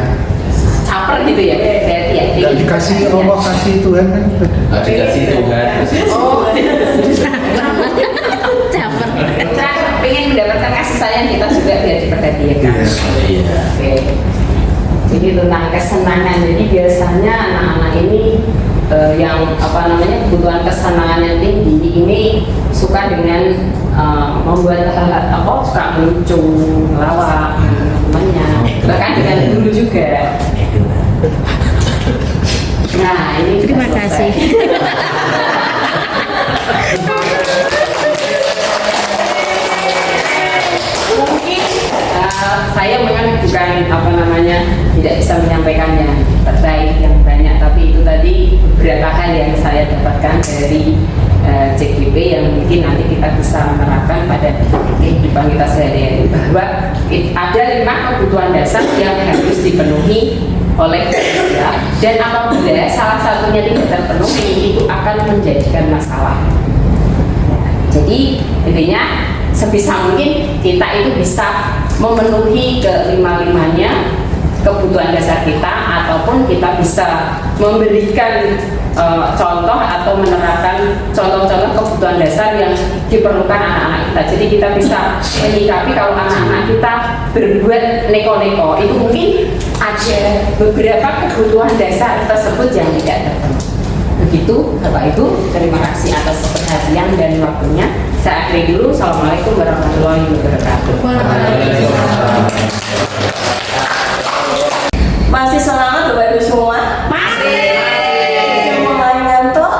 Speaker 3: Caper gitu ya, berarti ya.
Speaker 5: Dan dikasih Allah, kasih Tuhan kan.
Speaker 2: Dikasih Tuhan.
Speaker 3: Oh, caper. Pengen mendapatkan kasih sayang kita juga biar diperhatikan.
Speaker 2: Iya.
Speaker 3: Oke. Jadi tentang kesenangan. Jadi biasanya anak-anak ini yang kebutuhan kesenangan yang tinggi ini suka dengan membuat hal-hal suka melucu, ngelawak dengan temannya, bahkan dengan guru juga. Nah ini
Speaker 6: terima kasih.
Speaker 3: Mungkin saya memang bukan tidak bisa menyampaikannya terbaik yang banyak, tapi itu tadi beberapa hal yang saya dapatkan dari CGP yang mungkin nanti kita bisa menerapkan pada kehidupan kita sehari-hari, bahwa ada 5 kebutuhan dasar yang harus dipenuhi oleh manusia, dan apabila salah satunya tidak terpenuhi itu akan menjadikan masalah. Jadi intinya sebisa mungkin kita itu bisa memenuhi ke-5-5-nya kebutuhan dasar kita, ataupun kita bisa memberikan contoh atau menerapkan contoh-contoh kebutuhan dasar yang diperlukan anak-anak kita. Jadi kita bisa menyikapi kalau anak-anak kita berbuat neko-neko, itu mungkin ada beberapa kebutuhan dasar tersebut yang tidak terpenuhi. Begitu Bapak Ibu, terima kasih atas perhatian dan waktunya. Saya akhiri dulu. Assalamualaikum warahmatullahi wabarakatuh.
Speaker 1: Masih semangat Bapak Ibu semua?
Speaker 3: Masih.
Speaker 1: Mulai ngantuk?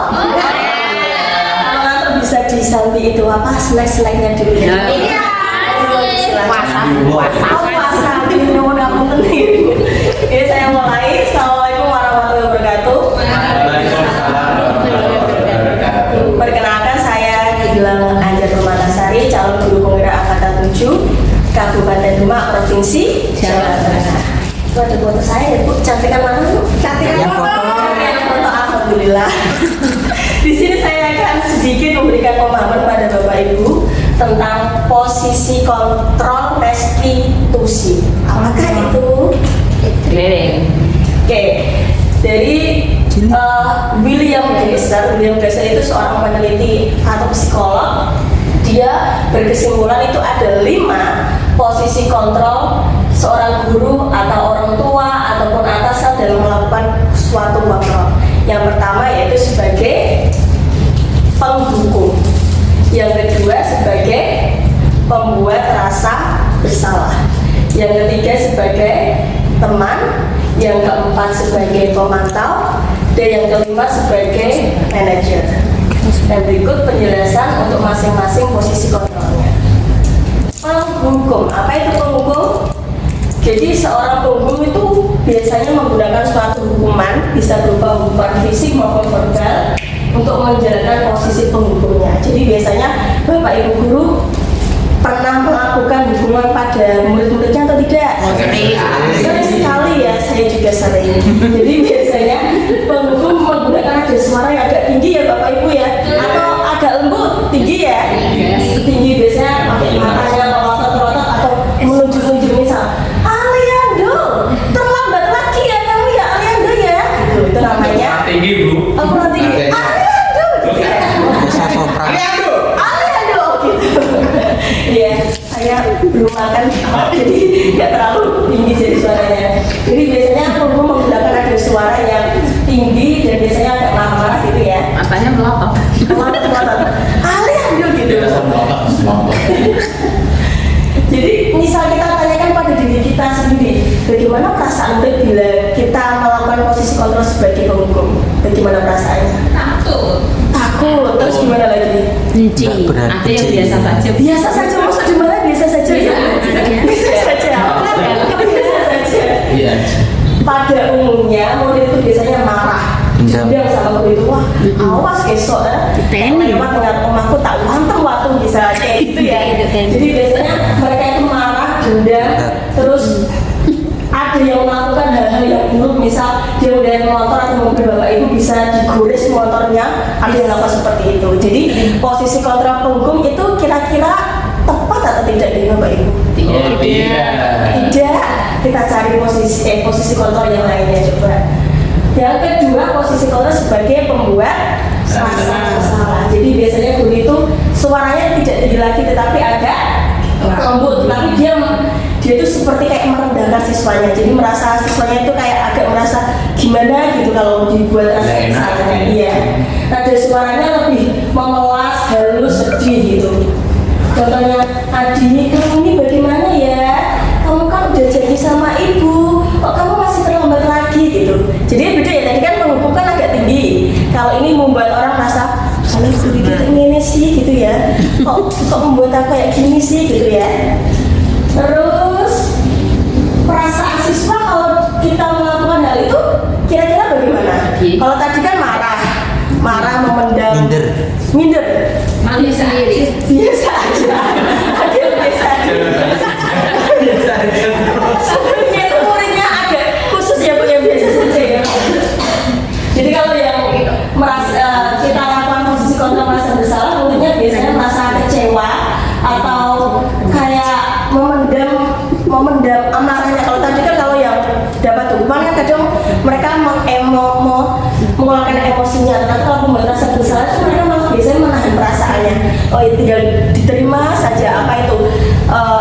Speaker 1: Kalau ngantuk bisa disambi itu apa? Slide-slide-nya dulu.
Speaker 3: Iya.
Speaker 1: puasa minum apa penting. Oke, saya mulai. Assalamualaikum warahmatullahi wabarakatuh. Perkenalkan, saya Gilang Anjar Permatasari, calon guru penggerak angkatan 7 Kabupaten Demak, Provinsi Jawa Tengah. Itu ada foto saya ya, Bu. Cantikan mana, Bu? Cantikan foto. Alhamdulillah. Di sini saya akan sedikit memberikan pemahaman pada Bapak Ibu tentang posisi kontrol restitusi. Apakah itu? Oke, dari William Glasser itu seorang peneliti atau psikolog. Dia berkesimpulan itu ada 5 posisi kontrol seorang guru atau orang tua ataupun atasan dalam melakukan suatu kontrol. Yang pertama yaitu sebagai penghukum, yang kedua sebagai pembuat rasa bersalah, yang ketiga sebagai teman, yang keempat sebagai pemantau, dan yang kelima sebagai manajer. Dan berikut penjelasan untuk masing-masing posisi kontrolnya. Penghukum, apa itu penghukum? Jadi seorang penghukum itu biasanya menggunakan suatu hukuman, bisa berupa hukuman fisik maupun verbal, untuk menjalankan posisi penghukumnya. Jadi biasanya Bapak Ibu guru pernah melakukan hukuman pada murid-muridnya atau tidak? Sering sekali ya, saya juga sering. Jadi biasanya penghukum menggunakan ada suara yang agak tinggi ya Bapak Ibu ya, atau agak lembut, tinggi ya? Tinggi biasanya pakai matanya melotot-melotot atau menunjuk-nunjuk misal, Aliando, terlambat lagi ya kamu ya Aliando ya? Gitu, itu namanya.
Speaker 2: Tinggi Bu.
Speaker 1: Oh, kurang tinggi. Aliando, gitu. Ya, saya belum makan, jadi nggak terlalu tinggi jadi suaranya. Jadi biasanya penghukum menggunakan ada suara yang tinggi dan biasanya agak marah-marah gitu ya.
Speaker 3: Matanya melotot.
Speaker 1: Aliando gitu. Jadi misal kita tanyakan pada diri kita sendiri, bagaimana perasaan bila kita melakukan posisi kontrol sebagai penghukum? Bagaimana perasaannya? Takut. Terus gimana lagi?
Speaker 3: Benci. Ada yang biasa saja.
Speaker 1: Biasa saja, maksud gimana biasa saja ya? Biasa saja. Biasa saja.
Speaker 2: Iya.
Speaker 1: Pada umumnya murid itu biasanya marah. Dia sama guru itu, wah awas besok ya. Lewat dengan omahku tak lantang waktu bisa kayak gitu ya. Jadi biasanya mereka itu marah, dendam, terus ada yang melakukan hal-hal yang buruk, misal dia udah motor atau mobil Bapak Ibu bisa digores motornya, ada yang melakukan seperti itu. Jadi posisi kontrol penghukum itu kira-kira tepat atau tidak di Bapak Ibu? Tidak. Kita cari posisi kontrol yang lainnya coba. Yang kedua, posisi kontrol sebagai pembuat rasa bersalah. Jadi biasanya guru itu suaranya tidak tinggi lagi tetapi agak lembut, tapi dia itu seperti kayak merendahkan siswanya. Jadi merasa siswanya itu kayak agak merasa gimana gitu kalau dibuat rasa bersalahnya. Iya. Nada suaranya lebih memelas, halus, sedih gitu. Contohnya, Adi, kamu ini bagaimana ya? Kamu kan udah janji sama ibu, kok kamu masih terlambat lagi gitu. Jadi beda ya, tadi kan penghukum kan agak tinggi. Kalau ini membuat orang merasa, kalau guru kita ini sih gitu ya. Kok membuat aku kayak gini sih gitu ya. Terus perasaan siswa kalau kita melakukan hal itu kira-kira bagaimana? Kalau tadi kan marah, memendam, minder.
Speaker 3: Malu sendiri.
Speaker 1: Biasa aja. Ada biasa aja. Sebenarnya itu muridnya agak khusus ya Bu, yang biasa saja ya. Jadi kalau yang merasa kita lakukan posisi kontrol merasa bersalah, muridnya biasanya merasa kecewa atau kayak memendam amarahnya. Kalau tadi kan kalau yang dapat hukuman kan kadang mereka mengeluarkan emosinya. Tapi kalau membuat rasa bersalah itu mereka biasanya menahan perasaannya. Oh ya tinggal diterima saja apa itu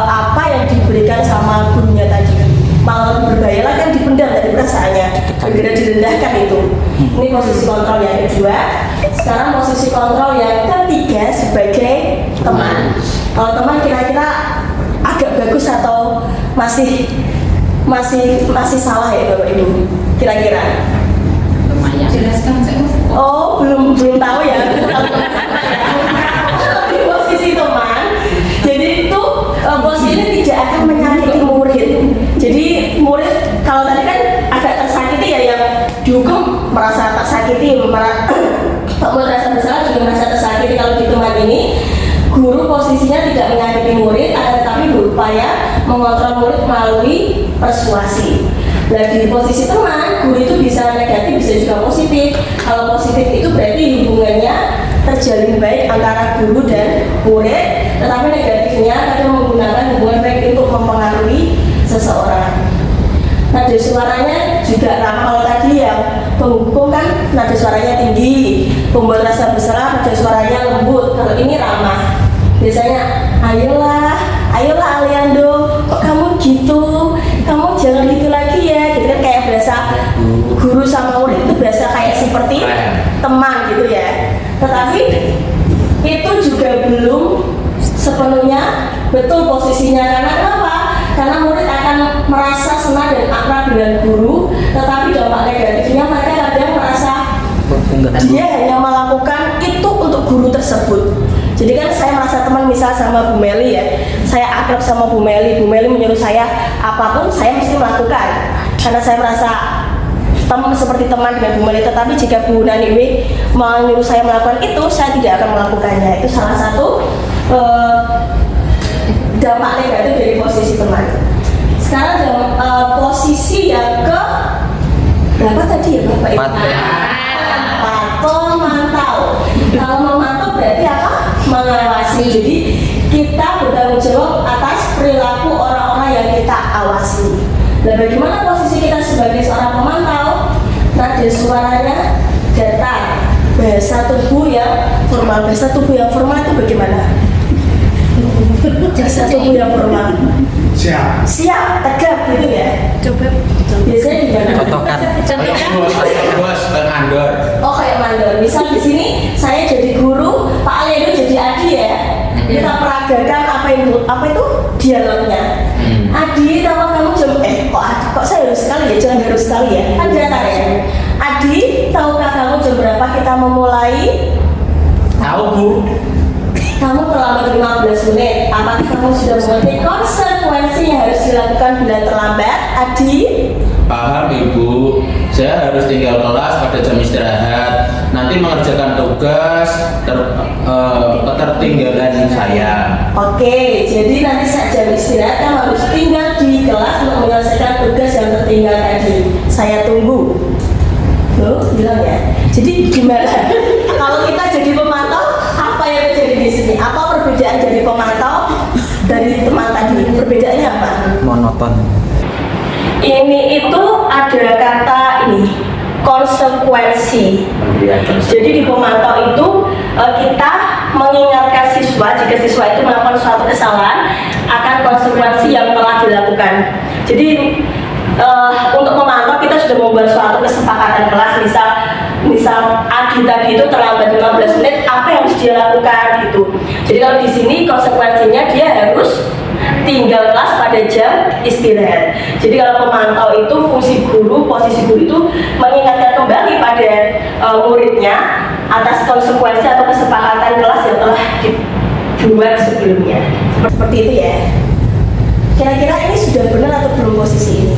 Speaker 1: apa yang diberikan sama gurunya tadi. Malah berbahayalah kan dipendam dari perasaannya, segera direndahkan itu. Ini posisi kontrol yang kedua. Sekarang posisi kontrol yang ketiga sebagai teman. Kalau teman kira-kira agak bagus atau masih salah ya Bapak Ibu? Kira-kira?
Speaker 3: Lumayan. Jelaskan saya.
Speaker 1: Oh, belum tahu ya. Di posisi teman. Jadi itu posisi ini tidak tersakiti, membuat rasa bersalah juga merasa tersakiti kalau di tempat ini guru posisinya tidak menyakiti murid, akan tetapi berupaya mengontrol murid melalui persuasi. Nah di posisi teman, guru itu bisa negatif, bisa juga positif. Kalau positif itu berarti hubungannya terjalin baik antara guru dan murid, tetapi negatifnya kadang menggunakan hubungan baik untuk mempengaruhi seseorang. Nada suaranya juga ramah. Kalau tadi yang penghukum kan nada suaranya tinggi, membuat rasa bersalah nada suaranya lembut. Kalau ini ramah, biasanya ayolah Aliando, kok kamu gitu, kamu jangan gitu lagi ya, gitu kan, kayak berasa guru sama murid itu berasa kayak seperti teman gitu ya. Tetapi itu juga belum sepenuhnya betul posisinya. Karena kenapa? Karena murid akan merasa senang dan akrab dengan guru, tetapi dampak negatifnya mereka kadang merasa dia hanya melakukan itu untuk guru tersebut. Jadi kan saya merasa teman misal sama Bu Meli ya, saya akrab sama Bu Meli menyuruh saya apapun saya mesti melakukan karena saya merasa seperti teman dengan Bu Meli. Tetapi jika Bu Naniwi menyuruh saya melakukan itu, saya tidak akan melakukannya. Itu salah satu dampak negatif dari posisi teman. Sekarang posisi yang ke berapa tadi ya Bapak Ibu? Memantau. Kalau memantau berarti apa? Mengawasi. Jadi kita bertanggung jawab atas perilaku orang-orang yang kita awasi. Nah, bagaimana posisi kita sebagai seorang pemantau? Nada suaranya datar, bahasa tubuh yang formal. Bahasa tubuh yang formal itu bagaimana? Bahasa tubuh yang formal. Siap, tegap gitu ya. Coba. Biasanya gimana?
Speaker 2: Contohkan. Bos, mandor.
Speaker 1: Oh kayak mandor. Misal di sini saya jadi guru, Pak Aliando jadi Adi ya. Kita peragakan apa itu dialognya. Adi, tahu kamu jam kok saya harus sekali ya, jangan harus sekali ya. Kan datar ya. Adi, tahukah kamu jam berapa kita memulai?
Speaker 2: Tahu Bu.
Speaker 1: Kamu terlambat 15 menit. Apakah kamu sudah mengerti konsekuensi yang harus dilakukan bila terlambat, Adi?
Speaker 2: Paham Ibu. Saya harus tinggal kelas pada jam istirahat. Nanti mengerjakan tugas ketertinggalan saya.
Speaker 1: Oke, jadi nanti saat jam istirahat kamu harus tinggal di kelas untuk menyelesaikan tugas yang tertinggal tadi. Saya tunggu. Loh, bilang ya. Jadi gimana? Kalau kita jadi pemantau, apa yang terjadi di sini? Apa perbedaan jadi pemantau dari teman tadi? Perbedaannya apa?
Speaker 2: Monoton.
Speaker 1: Ini itu ada kata ini konsekuensi. Jadi di pemantau itu kita mengingatkan siswa jika siswa itu melakukan suatu kesalahan akan konsekuensi yang telah dilakukan. Jadi untuk memantau kita sudah membuat suatu kesepakatan kelas, misal Adi tadi itu terlambat 15 menit, apa yang harus dia lakukan gitu. Jadi kalau di sini konsekuensinya dia harus tinggal kelas pada jam istirahat. Jadi kalau pemantau itu fungsi guru, posisi guru itu mengingatkan kembali pada muridnya atas konsekuensi atau kesepakatan kelas yang telah dibuat sebelumnya. Seperti itu ya. Kira-kira ini sudah benar atau belum posisi ini?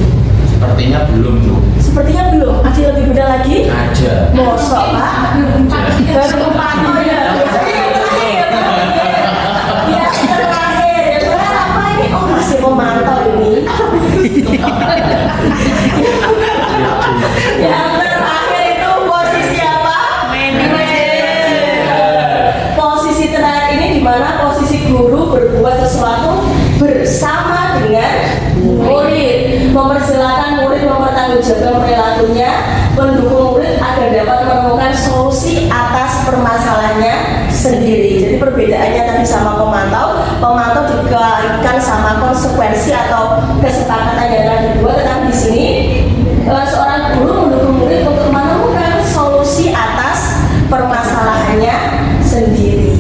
Speaker 2: Sepertinya belum Bu.
Speaker 1: Sepertinya belum. Ada lebih benar lagi?
Speaker 2: Aja.
Speaker 1: Mosok Pak? Baru pemantau ya. Masih memantau ini. Yang terakhir itu posisi apa? Posisi terakhir ini di mana posisi guru berbuat sesuatu bersama dengan murid, mempersilahkan murid mempertanggungjawabkan perilakunya, mendukung murid agar dapat menemukan solusi atas permasalahannya sendiri. Jadi perbedaannya tadi sama pemantau dikaitkan sama konsekuensi atau kesepakatan yang telah dibuat, tetapi di sini seorang guru mendukung murid untuk menemukan solusi atas permasalahannya sendiri.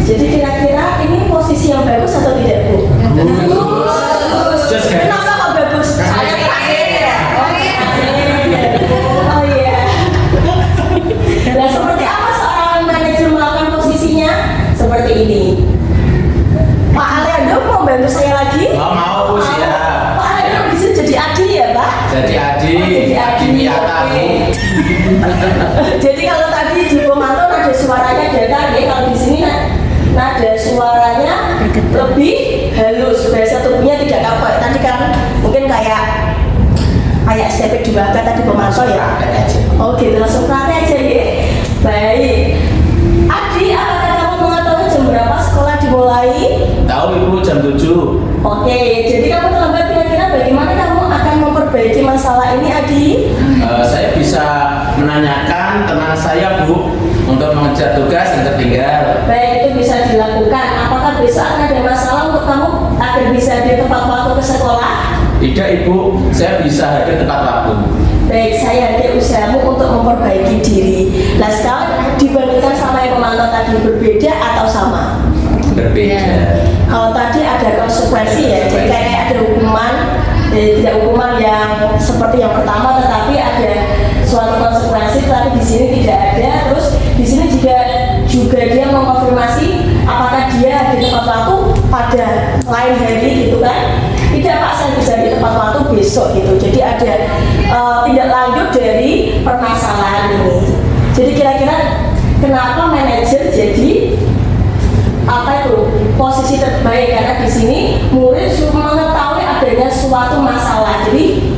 Speaker 1: Jadi kira-kira ini posisi yang bagus atau tidak Bu? Bagus. Kenapa kok bagus? Saya terakhir ya. Oh iya. Nah seperti apa seorang manajer melakukan posisinya? Seperti ini. Pak Aliando mau bantu saya lagi?
Speaker 2: Mau Bu, siap.
Speaker 1: Pak Aliando bisa jadi Adi ya Pak?
Speaker 2: Jadi Adi,
Speaker 1: Jadi
Speaker 2: Adi Miyatamu.
Speaker 1: Jadi kalau tadi di pemantau nada suaranya datar ya, kalau di sini nada suaranya lebih halus, bahasa tubuhnya tidak kaku. Tadi kan mungkin kayak step 2 kan tadi pemantau ya. Oh gitu, langsung praktek aja ya. Baik. Adi, apakah kamu mengetahui jam berapa sekolah dimulai?
Speaker 2: Tahu Ibu, jam 7.
Speaker 1: Oke, jadi kamu terlambat, kira-kira bagaimana kamu akan memperbaiki masalah ini, Adi?
Speaker 2: Saya bisa menanyakan teman saya Bu untuk mengejar tugas yang tertinggal.
Speaker 1: Baik, itu bisa dilakukan. Apakah besok akan ada masalah untuk kamu agar bisa di tepat waktu ke sekolah?
Speaker 2: Tidak Ibu, saya bisa hadir tepat waktu.
Speaker 1: Baik, saya hadir usahamu untuk memperbaiki diri. Nah sekarang dibandingkan sama yang pemantau tadi, berbeda atau sama?
Speaker 2: Berbeda.
Speaker 1: Kalau tadi ada konsekuensi ya, jadi kayak ada hukuman, tidak hukuman yang seperti yang pertama, tetapi ada suatu konsekuensi, tapi di sini tidak ada. Terus di sini juga dia mengonfirmasi apakah dia di tempat waktu pada lain hari gitu kan? Tidak Pak, saya bisa di tempat waktu besok gitu. Jadi ada tindak lanjut dari permasalahan ini. Jadi kira-kira kenapa manajer jadi apa itu posisi terbaik, karena di sini murid sudah mengetahui adanya suatu masalah. Jadi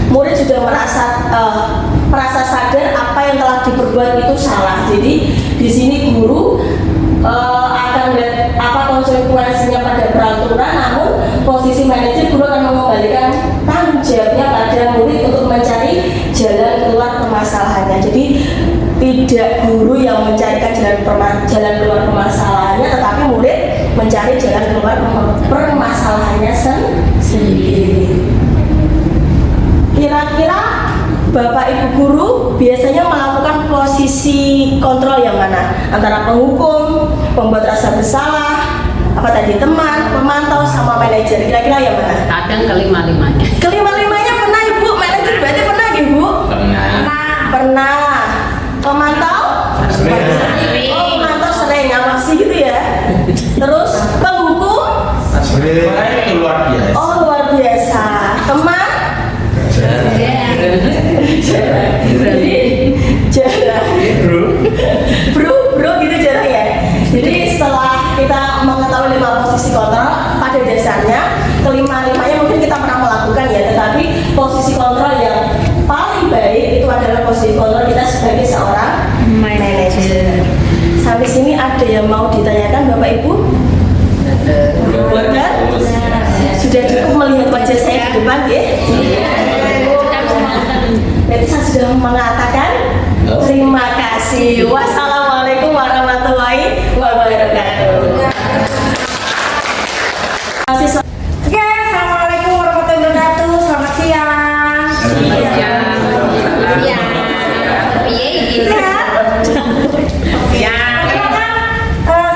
Speaker 1: murid sudah merasa sadar apa yang telah diperbuat itu salah. Jadi di sini guru akan lihat apa konsekuensinya pada peraturan, namun posisi manajer guru akan mengembalikan tanggung jawabnya pada murid untuk mencari jalan keluar permasalahannya. Jadi tidak guru yang mencarikan jalan keluar permasalahannya, tetapi murid mencari jalan keluar permasalahannya sendiri. Kira-kira Bapak Ibu guru biasanya melakukan posisi kontrol yang mana? Antara penghukum, pembuat rasa bersalah, apa tadi, teman, pemantau, sama manajer. Kira-kira yang mana?
Speaker 4: Kadang kelima-limanya.
Speaker 1: Kelima-limanya pernah Ibu? Manajer berarti pernah Ibu? Pernah. Pemantau?
Speaker 5: Sering.
Speaker 1: Oh, pemantau sering, ngawasi gitu ya. Terus penghukum?
Speaker 5: Sering.
Speaker 2: Itu luar biasa.
Speaker 1: Oh, luar biasa. Teman? Jarang. Bro gitu jarang ya. Jadi setelah kita mengetahui 5 posisi kontrol, pada dasarnya kelima-limanya mungkin kita pernah melakukan ya, tetapi posisi kontrol yang paling baik itu adalah posisi kontrol kita sebagai seorang manajer. Sampai sini ada yang mau ditanyakan Bapak Ibu? Bukan? Sudah cukup melihat wajah saya di depan ya? Berarti saya sudah mengatakan terima kasih. Wassalamualaikum warahmatullahi wabarakatuh. Oke, assalamualaikum warahmatullahi wabarakatuh. Selamat siang. Sehat?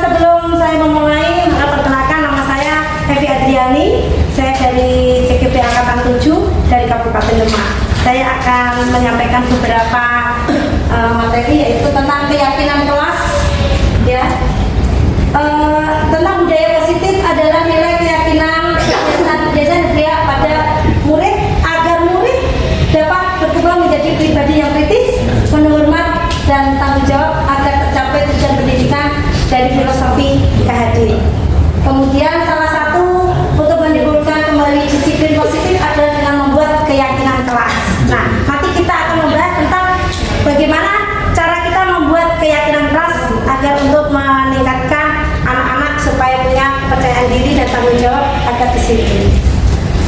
Speaker 1: Sebelum saya memulai, perkenalkan nama saya Evi Adriani. Saya dari CGP Angkatan 7 dari Kabupaten Demak. Saya akan menyampaikan beberapa materi, yaitu tentang keyakinan kelas, ya. Tentang budaya positif adalah nilai keyakinan kebiasaan berpihak pada murid agar murid dapat berkembang menjadi pribadi yang kritis, penuh hormat dan tanggung jawab agar tercapai tujuan pendidikan dari filosofi KHD. Kemudian salah satu untuk menimbulkan kembali disiplin positif adalah dengan membuat keyakinan kelas. Nah, nanti kita akan membahas tentang bagaimana cara kita membuat keyakinan kelas agar untuk meningkatkan anak-anak supaya punya kepercayaan diri dan tanggung jawab agar disiplin.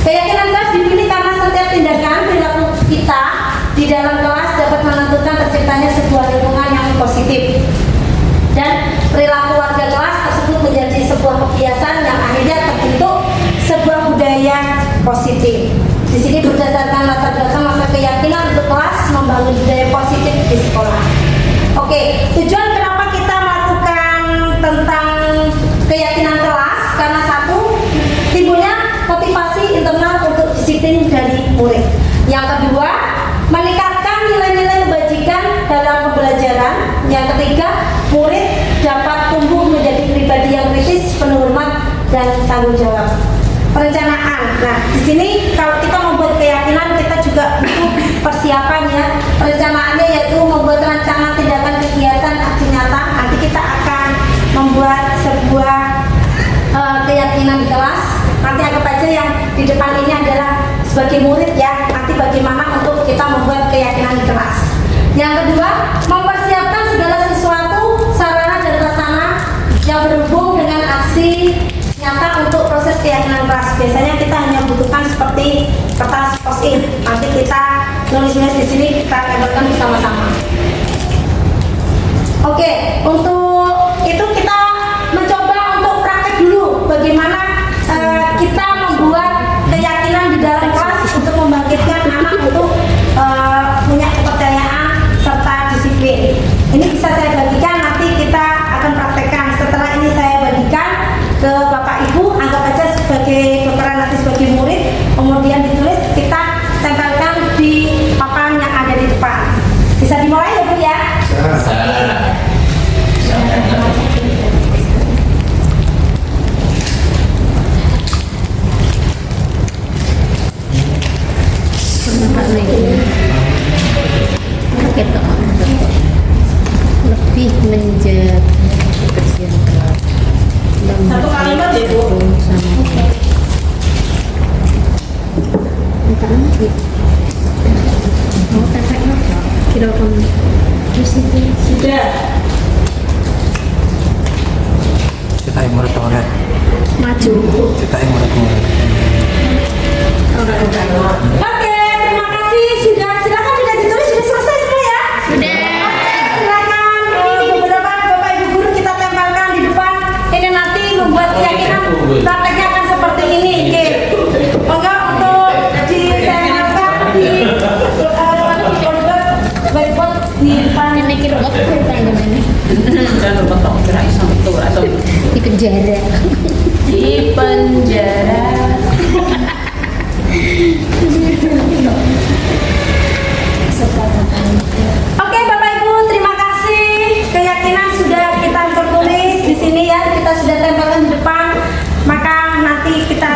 Speaker 1: Keyakinan kelas dipilih karena setiap tindakan perilaku kita di dalam kelas dapat menentukan terciptanya sebuah lingkungan yang positif. Dan perilaku warga kelas tersebut menjadi sebuah kebiasaan yang akhirnya terbentuk sebuah budaya positif. Di sini berdasarkan latar belakang maka keyakinan untuk kelas membangun budaya positif di sekolah. Oke, tujuan kenapa kita melakukan tentang keyakinan kelas, karena satu, timbulnya motivasi internal untuk disiplin dari murid. Yang kedua, meningkatkan nilai-nilai kebajikan dalam pembelajaran. Yang ketiga, murid dapat tumbuh menjadi pribadi yang kritis, penuh hormat dan tanggung jawab. Perencanaan. Nah, di sini kalau kita membuat keyakinan
Speaker 6: juga butuh persiapan ya. Perencanaannya yaitu membuat rancangan tindakan kegiatan aksi nyata. Nanti kita akan membuat sebuah keyakinan di kelas. Nanti anggap aja yang di depan ini adalah sebagai murid ya. Nanti bagaimana untuk kita membuat keyakinan di kelas. Yang kedua, mempersiapkan segala sesuatu sarana dan prasarana yang berhubung dengan aksi nyata untuk proses keyakinan kelas. Biasanya kita hanya butuhkan seperti kertas post-it. Nanti kita nulis-nulis di sini, kita tempelkan bersama-sama. Oke, untuk itu kita mencoba untuk praktek dulu bagaimana kita membuat keyakinan di dalam kelas untuk membangkitkan anak untuk punya kepercayaan serta disiplin. Ini bisa saya bagikan, nanti kita akan praktekkan. Setelah ini saya bagikan ke Bapak Ibu, anggap aja sebagai berperan nanti sebagai murid, kemudian ditulis, kita tempelkan di papan yang ada di depan. Bisa dimulai ya Bu ya?
Speaker 4: Lebih menjaga kebersihan kelas.
Speaker 1: Satu kalimat ya Bu.
Speaker 4: Mau tepek apa? Kira kamu terus itu
Speaker 1: Sudah.
Speaker 5: Kita yang murid toilet.
Speaker 4: maju.
Speaker 5: Kita yang murid.
Speaker 6: Oke, terima kasih. Silakan sudah ditulis, sudah selesai semua ya?
Speaker 4: Sudah.
Speaker 6: Silakan beberapa Bapak Ibu guru kita tempelkan di depan. Ini nanti membuat keyakinan prakteknya akan seperti ini. Oke. Maka untuk ditempelkan di whiteboard di depan.
Speaker 4: Ini kira waktu tanya mana?
Speaker 3: Jangan lupa tong kira iso metu atau
Speaker 4: Di penjara.
Speaker 3: di penjara.
Speaker 6: Oke Bapak Ibu, terima kasih. Keyakinan sudah kita tertulis di sini ya, kita sudah tempelkan di depan. Maka nanti kita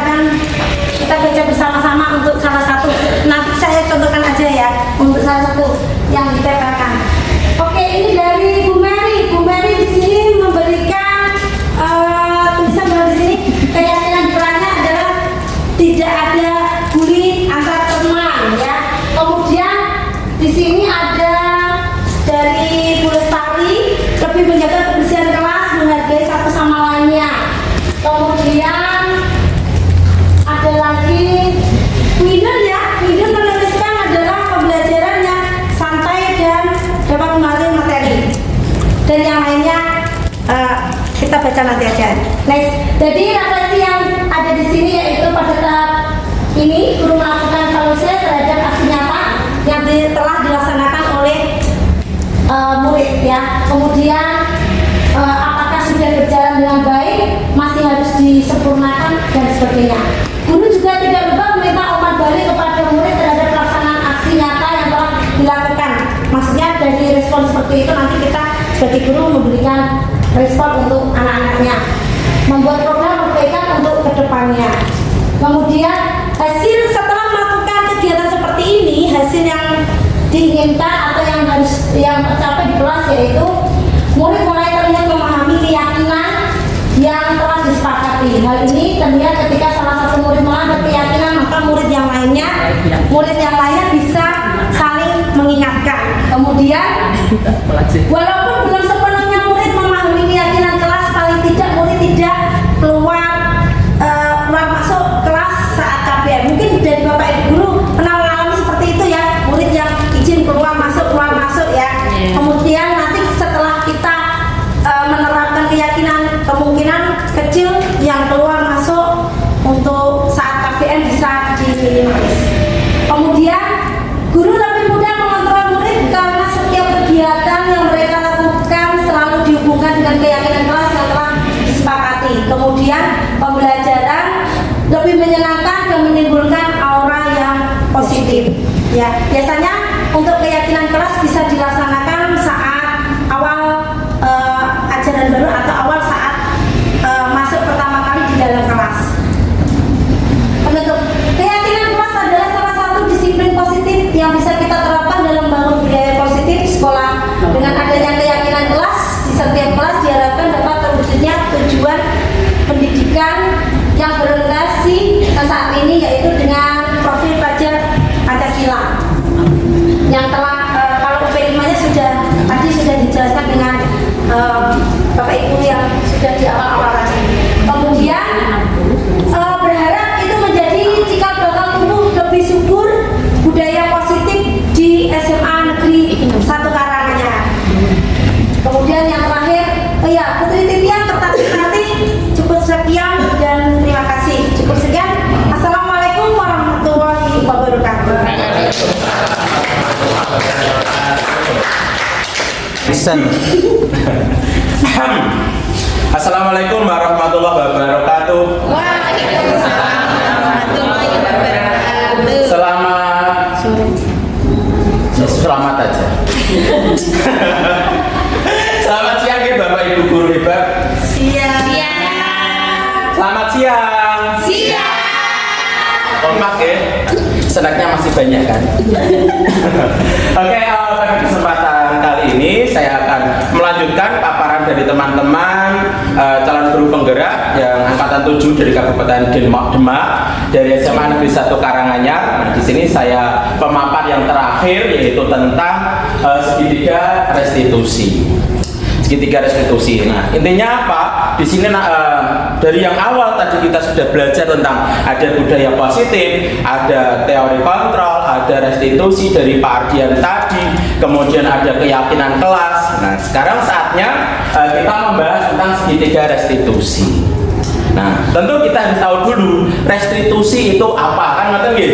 Speaker 6: baca bersama-sama untuk salah satu. Nanti saya contohkan aja ya untuk salah satu yang ditempelkan. Oke, ini dari Bu Mary. Bu Mary di sini memberikan tulisan bahwa di sini keyakinan perannya adalah tidak ada bully antar teman ya. Kemudian di sini ada dari Bu Lestari, lebih menjaga kebersihan kelas, menghargai satu sama lainnya. Kemudian ada lagi Winner ya, Winner menuliskan adalah pembelajaran yang santai dan dapat mengalir materi. Dan yang lainnya kita baca nanti aja. Next, jadi refleksi yang ada di sini yaitu pada tahap ini guru melakukan evaluasi terhadap aksi nyata yang telah dilaksanakan oleh murid ya. Kemudian apakah sudah berjalan dengan baik, masih harus disempurnakan dan sebagainya. Guru juga tidak lupa meminta umpan balik kepada murid terhadap pelaksanaan aksi nyata yang telah dilakukan. Maksudnya dari respon seperti itu nanti kita sebagai guru memberikan respon untuk anak-anaknya, membuat program perbaikan untuk kedepannya. Kemudian hasil setelah melakukan kegiatan seperti ini, hasil yang diinginkan atau yang tercapai di kelas yaitu murid mulai terlihat memahami keyakinan yang telah disepakati. Hal ini terlihat ketika salah satu murid melanggar keyakinan, maka murid yang lainnya bisa saling mengingatkan. Kemudian walaupun belum sepenuhnya murid memahami keyakinan kelas, paling tidak murid tidak keluar masuk kelas saat KBM. Mungkin dari Bapak Ibu guru pernah mengalami seperti itu ya, murid yang izin keluar masuk ya. Kemudian nanti setelah kita menerapkan keyakinan, kemungkinan kecil yang keluar masuk untuk saat KBM bisa diminimalis. Kemudian guru lebih mudah mengontrol murid karena setiap kegiatan yang mereka lakukan selalu dihubungkan dengan keyakinan kelas yang telah disepakati. Kemudian pembelajaran lebih menyenangkan dan menimbulkan aura yang positif. Ya, biasanya untuk keyakinan kelas bisa dilaksanakan saat awal ajaran baru atau awal saat masuk pertama kali di dalam kelas. Penutup, keyakinan kelas adalah salah satu disiplin positif ini yaitu dengan profil pelajar Pancasila yang telah kalau UP5-nya tadi sudah dijelaskan dengan Bapak Ibu yang sudah di awal-awal tadi. Kemudian berharap itu menjadi cikal bakal tumbuh lebih subur budaya positif di SMA Negeri 1 Karanganyar. Kemudian yang terakhir, Putri Titian tertatih cukup sekian dan terima kasih. Cukup sekian. Assalamualaikum warahmatullahi wabarakatuh.
Speaker 2: Assalamualaikum warahmatullahi wabarakatuh.
Speaker 1: Waalaikumsalam warahmatullahi wabarakatuh.
Speaker 2: Selamat aja. Selamat siang ya Bapak Ibu guru hebat.
Speaker 1: Siang.
Speaker 2: Selamat siang. Kompak ya. Senaknya masih banyak kan? Oke, pada kesempatan kali ini saya akan melanjutkan paparan dari teman-teman calon guru penggerak yang angkatan 7 dari Kabupaten Demak dari SMA Negeri 1 Karanganyar. Nah, di sini saya pemaparan yang terakhir yaitu tentang segitiga restitusi. Nah, intinya apa? Di sini dari yang awal tadi kita sudah belajar tentang ada budaya positif, ada teori kontrol, ada restitusi dari Pak Ardian tadi, kemudian ada keyakinan kelas. Nah, sekarang saatnya kita membahas tentang segitiga restitusi. Nah, tentu kita harus tahu dulu restitusi itu apa, kan ngerti nggih?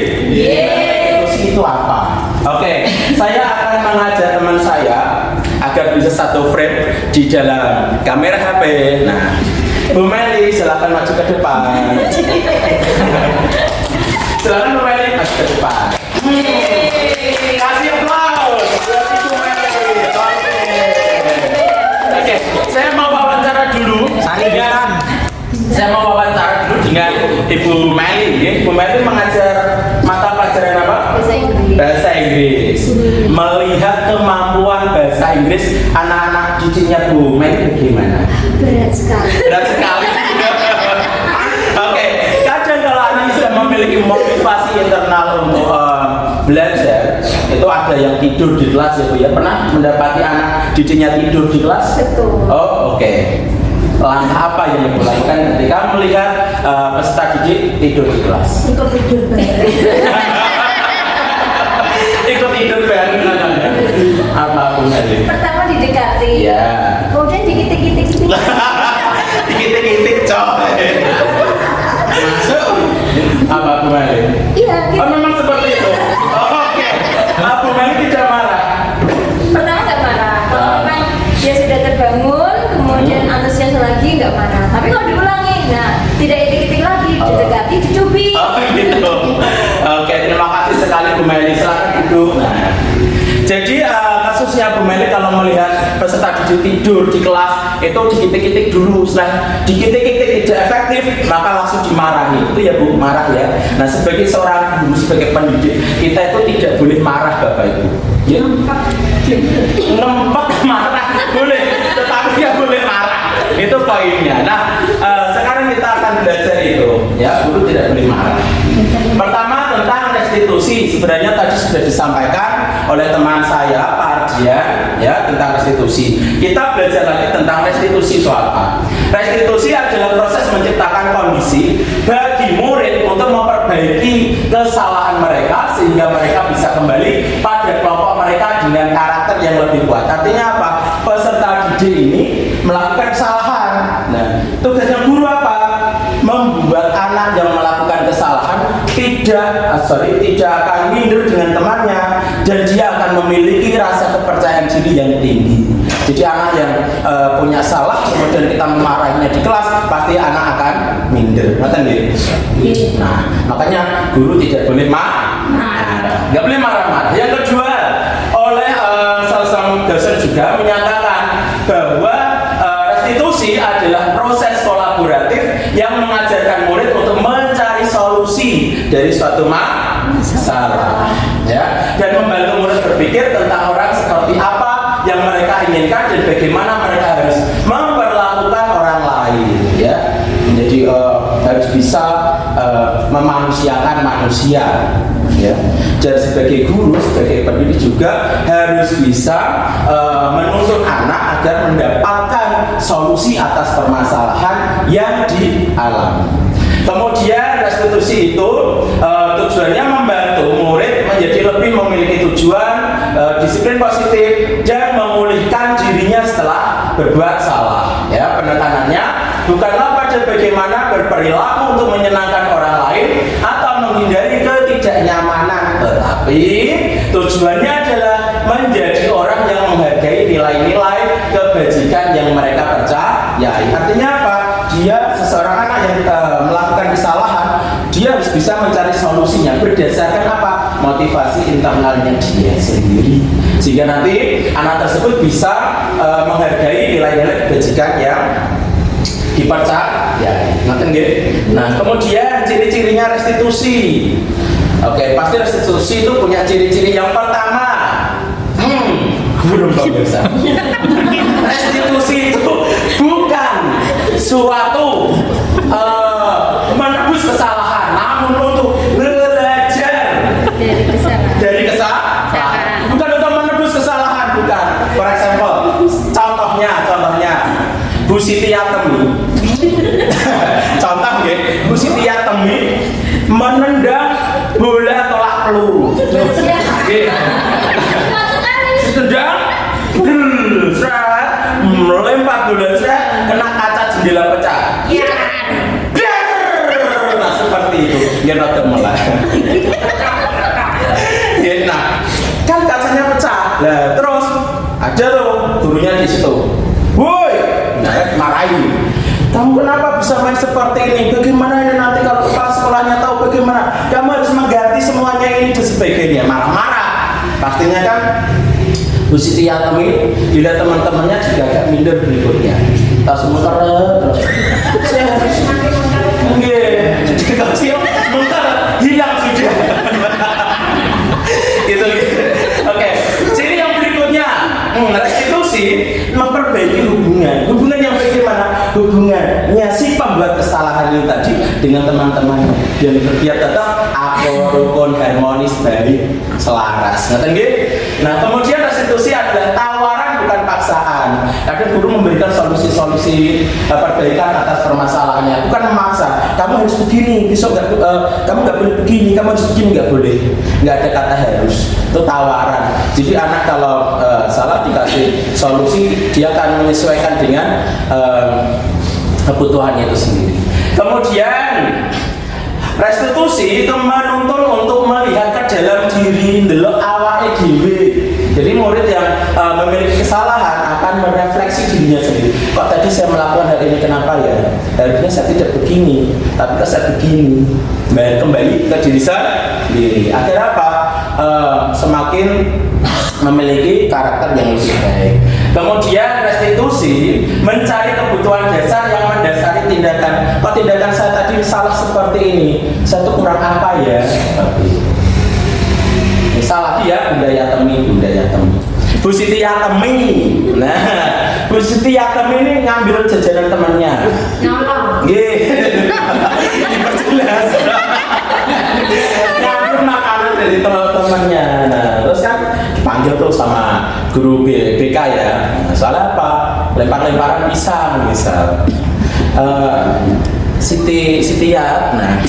Speaker 2: Restitusi itu apa? Oke, saya akan mengajak teman saya agar bisa satu frame di dalam kamera HP. Nah, Bu Meli silakan maju ke depan. Silakan Bu Meli maju ke depan. Kasih aplaus buat Bu Meli. Oke, saya mau wawancara dulu. Saya mau wawancara dulu dengan Ibu Meli. Ibu Meli mengajar mata pelajaran apa? Bahasa Inggris. Melihat kemampuan bahasa Inggris anak-anak cicinya Bu Meli bagaimana?
Speaker 6: Berat sekali.
Speaker 2: Oke, kadang kalau anak sudah memiliki motivasi internal untuk belajar, itu ada yang tidur di kelas ya Bu ya. Pernah mendapati anak cicinya tidur di kelas?
Speaker 6: Betul.
Speaker 2: Oh, oke. Langkah apa yang Ibu lakukan ketika melihat peserta didik tidur di kelas?
Speaker 6: Ikut tidur bareng.
Speaker 2: Ikut tidur bareng namanya. Apa Bu Meli?
Speaker 6: Pertama didekati.
Speaker 2: Iya.
Speaker 6: Kemudian dikitik-kitik.
Speaker 2: Dikit-dikit coy. Masuk. Apa Bu Meli?
Speaker 6: Iya.
Speaker 2: Oh, memang seperti itu. Oh, oke. Bu Meli tidak marah.
Speaker 6: Pertama nggak marah. Kalau memang dia sudah terbangun, kemudian antusias lagi nggak marah. Tapi kalau diulangi, nah tidak itik-itik lagi, didekati, dicubit.
Speaker 2: Oh gitu. Oke, terima kasih sekali Bu Meli. Silakan duduk. Nah, jadi kasusnya Bu Meli kalau melihat peserta didik tidur di kelas itu dikitik-kitik dulu, setelah dikitik-kitik tidak efektif maka langsung dimarahi. Itu ya Bu, marah ya. Nah, sebagai seorang guru, sebagai pendidik kita itu tidak boleh marah Bapak Ibu. Ya. Ngempet marah boleh, tetapi nggak boleh marah. Itu poinnya. Nah, sekarang kita akan belajar itu, ya, guru tidak boleh marah. Pertama tentang restitusi, sebenarnya tadi sudah disampaikan oleh teman saya Pak Ardian, ya, tentang restitusi. Kita belajar lagi tentang restitusi soal apa? Restitusi adalah proses menciptakan kondisi bagi murid untuk memperbaiki kesalahan mereka sehingga mereka bisa kembali pada kelompok mereka dengan karakter yang lebih kuat. Artinya apa? Peserta didik ini melakukan kesalahan. Nah, tugasnya guru apa? Membuat anak yang melakukan kesalahan tidak akan minder dengan temannya dan dia akan memiliki rasa kepercayaan diri yang tinggi. Jadi anak yang punya salah kemudian kita memarahinya di kelas pasti anak akan minder. Nah, makanya guru tidak boleh marah. Nggak boleh marah-marah. Yang kedua, oleh salah satu dosen juga menyatakan bahwa restitusi adalah proses kolaboratif yang mengajarkan murid untuk mencari solusi dari suatu masalah, ya, dan membantu murid berpikir tentang orang seperti apa yang mereka inginkan dan bagaimana mereka harus memperlakukan orang lain, ya. Jadi harus bisa memanusiakan manusia, ya. Dan sebagai guru, sebagai pendidik juga harus bisa menuntun anak agar mendapatkan solusi atas permasalahan yang dialami. Kemudian restitusi itu tujuannya membantu murid menjadi lebih memiliki tujuan, disiplin positif, dan memulihkan dirinya setelah berbuat salah. Ya, penekanannya bukanlah pada bagaimana berperilaku untuk menyenangkan orang lain atau menghindari ketidaknyamanan, tetapi tujuannya adalah menjadi orang yang menghargai nilai-nilai kebajikan yang mereka percayai. Artinya apa? Dia seseorang anak yang melakukan kesalahan, dia harus bisa mencari solusinya berdasarkan apa? Motivasi internalnya dia sendiri, sehingga nanti anak tersebut bisa menghargai nilai-nilai kebajikan yang dipercayai. Nah, kemudian ciri-cirinya restitusi. Oke, pasti restitusi itu punya ciri-ciri. Yang pertama, belum biasa. Restitusi itu bukan suatu menebus kesalahan, namun untuk belajar dari kesalahan. Bukan untuk menebus kesalahan, bukan. For example, contohnya Bu Siti Atemi. Contoh ya, Bu Siti Atemi menendang bola tolak peluru. Ditendang, melempar bola kena kaca jendela pecah. Nah, seperti itu. Dia nonton malah. Nah, kan kacanya pecah. Nah, terus ada tuh gurunya di situ. Woi, marahin. Kamu kenapa bisa main seperti ini? Bagaimana ini nanti kalau kepala sekolahnya tahu bagaimana? Kamu harus mengganti semuanya ini dan sebagainya. Marah-marah. Pastinya kan Bu Siti Atemi dilihat teman-temannya juga agak minder berikutnya. Tas muter terus. Saya harus kecil muter hilang sudah. Gitu. Oke. Ciri yang berikutnya, restitusi memperbaiki hubungan yang bagaimana? Hubungannya si pembuat kesalahan itu tadi dengan teman-temannya dan biar tetap akur, rukun, harmonis, baik, selaras. Nah, kemudian restitusi adalah tawaran bukan paksaan. Kadang guru memberikan solusi-solusi perbaikan atas permasalahannya, bukan memaksa. Kamu harus begini, besok kamu nggak boleh begini, kamu harus begini, nggak boleh. Nggak ada kata harus. Itu tawaran. Jadi anak kalau salah dikasih solusi, dia akan menyesuaikan dengan kebutuhannya itu sendiri. Kemudian restitusi itu menuntun untuk melihat ke dalam diri, ndelok awake dhewe. Jadi murid yang memiliki kesalahan akan merefleksi dirinya sendiri. Kok tadi saya melakukan hal ini, kenapa ya? Harusnya saya tidak begini, tapi kok saya begini. Kembali ke diri sendiri. Agar apa? Semakin memiliki karakter yang lebih baik. Kemudian restitusi mencari kebutuhan dasar yang mendasari tindakan. Kok tindakan saya tadi salah seperti ini? Saya tuh kurang apa ya? Salah dia Bunda Yatemi. Bu Siti Atemi. Nah, Bu Siti Atemi ini ngambil jajanan temannya. Nggih. Diperjelas. Ngambil makanan dari teman-temannya. Nah, terus kan dipanggil tuh sama guru BK ya. Nah, soalnya apa? Lempar-lemparan pisang misal. Sitiat, nah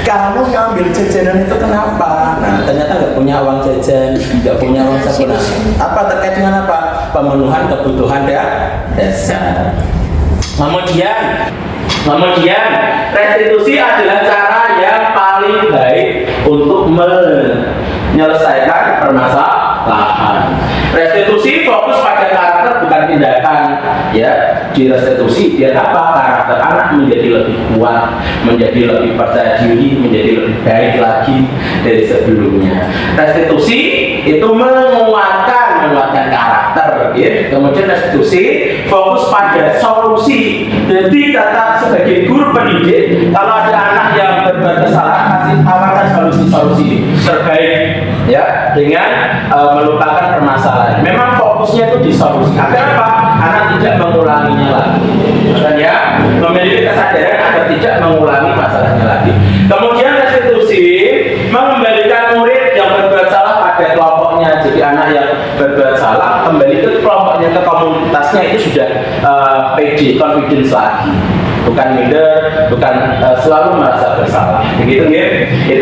Speaker 2: kamu ngambil jajanan itu kenapa? Nah, ternyata nggak punya uang jajan, nggak punya uang saku. Nah, apa terkait dengan apa? Pemenuhan kebutuhan dasar. Kemudian restitusi adalah cara yang paling baik untuk menyelesaikan permasalahan. Restitusi fokus pada karakter bukan tindakan, ya. Di restitusi biar apa? Karakter anak menjadi lebih kuat, menjadi lebih percaya diri, menjadi lebih baik lagi dari sebelumnya. Restitusi itu menguatkan karakter, ya. Kemudian restitusi fokus pada solusi. Jadi kata sebagai guru pendidik, kalau ada anak yang berbuat kesalahan, kasih tawarkan solusi-solusi terbaik, ya, dengan melupakan permasalahan. Memang fokusnya itu di solusi. Agar apa? Anak tidak mengulanginya lagi. Dan ya, memiliki kesadaran agar tidak tidak mengulangi masalahnya lagi. Kemudian restitusi mengembalikan murid yang berbuat salah pada kelompoknya. Jadi anak yang berbuat salah kembali ke kelompoknya, ke komunitasnya, itu sudah PD, confidence lagi, bukan minder, bukan selalu merasa bersalah. Begitu ya.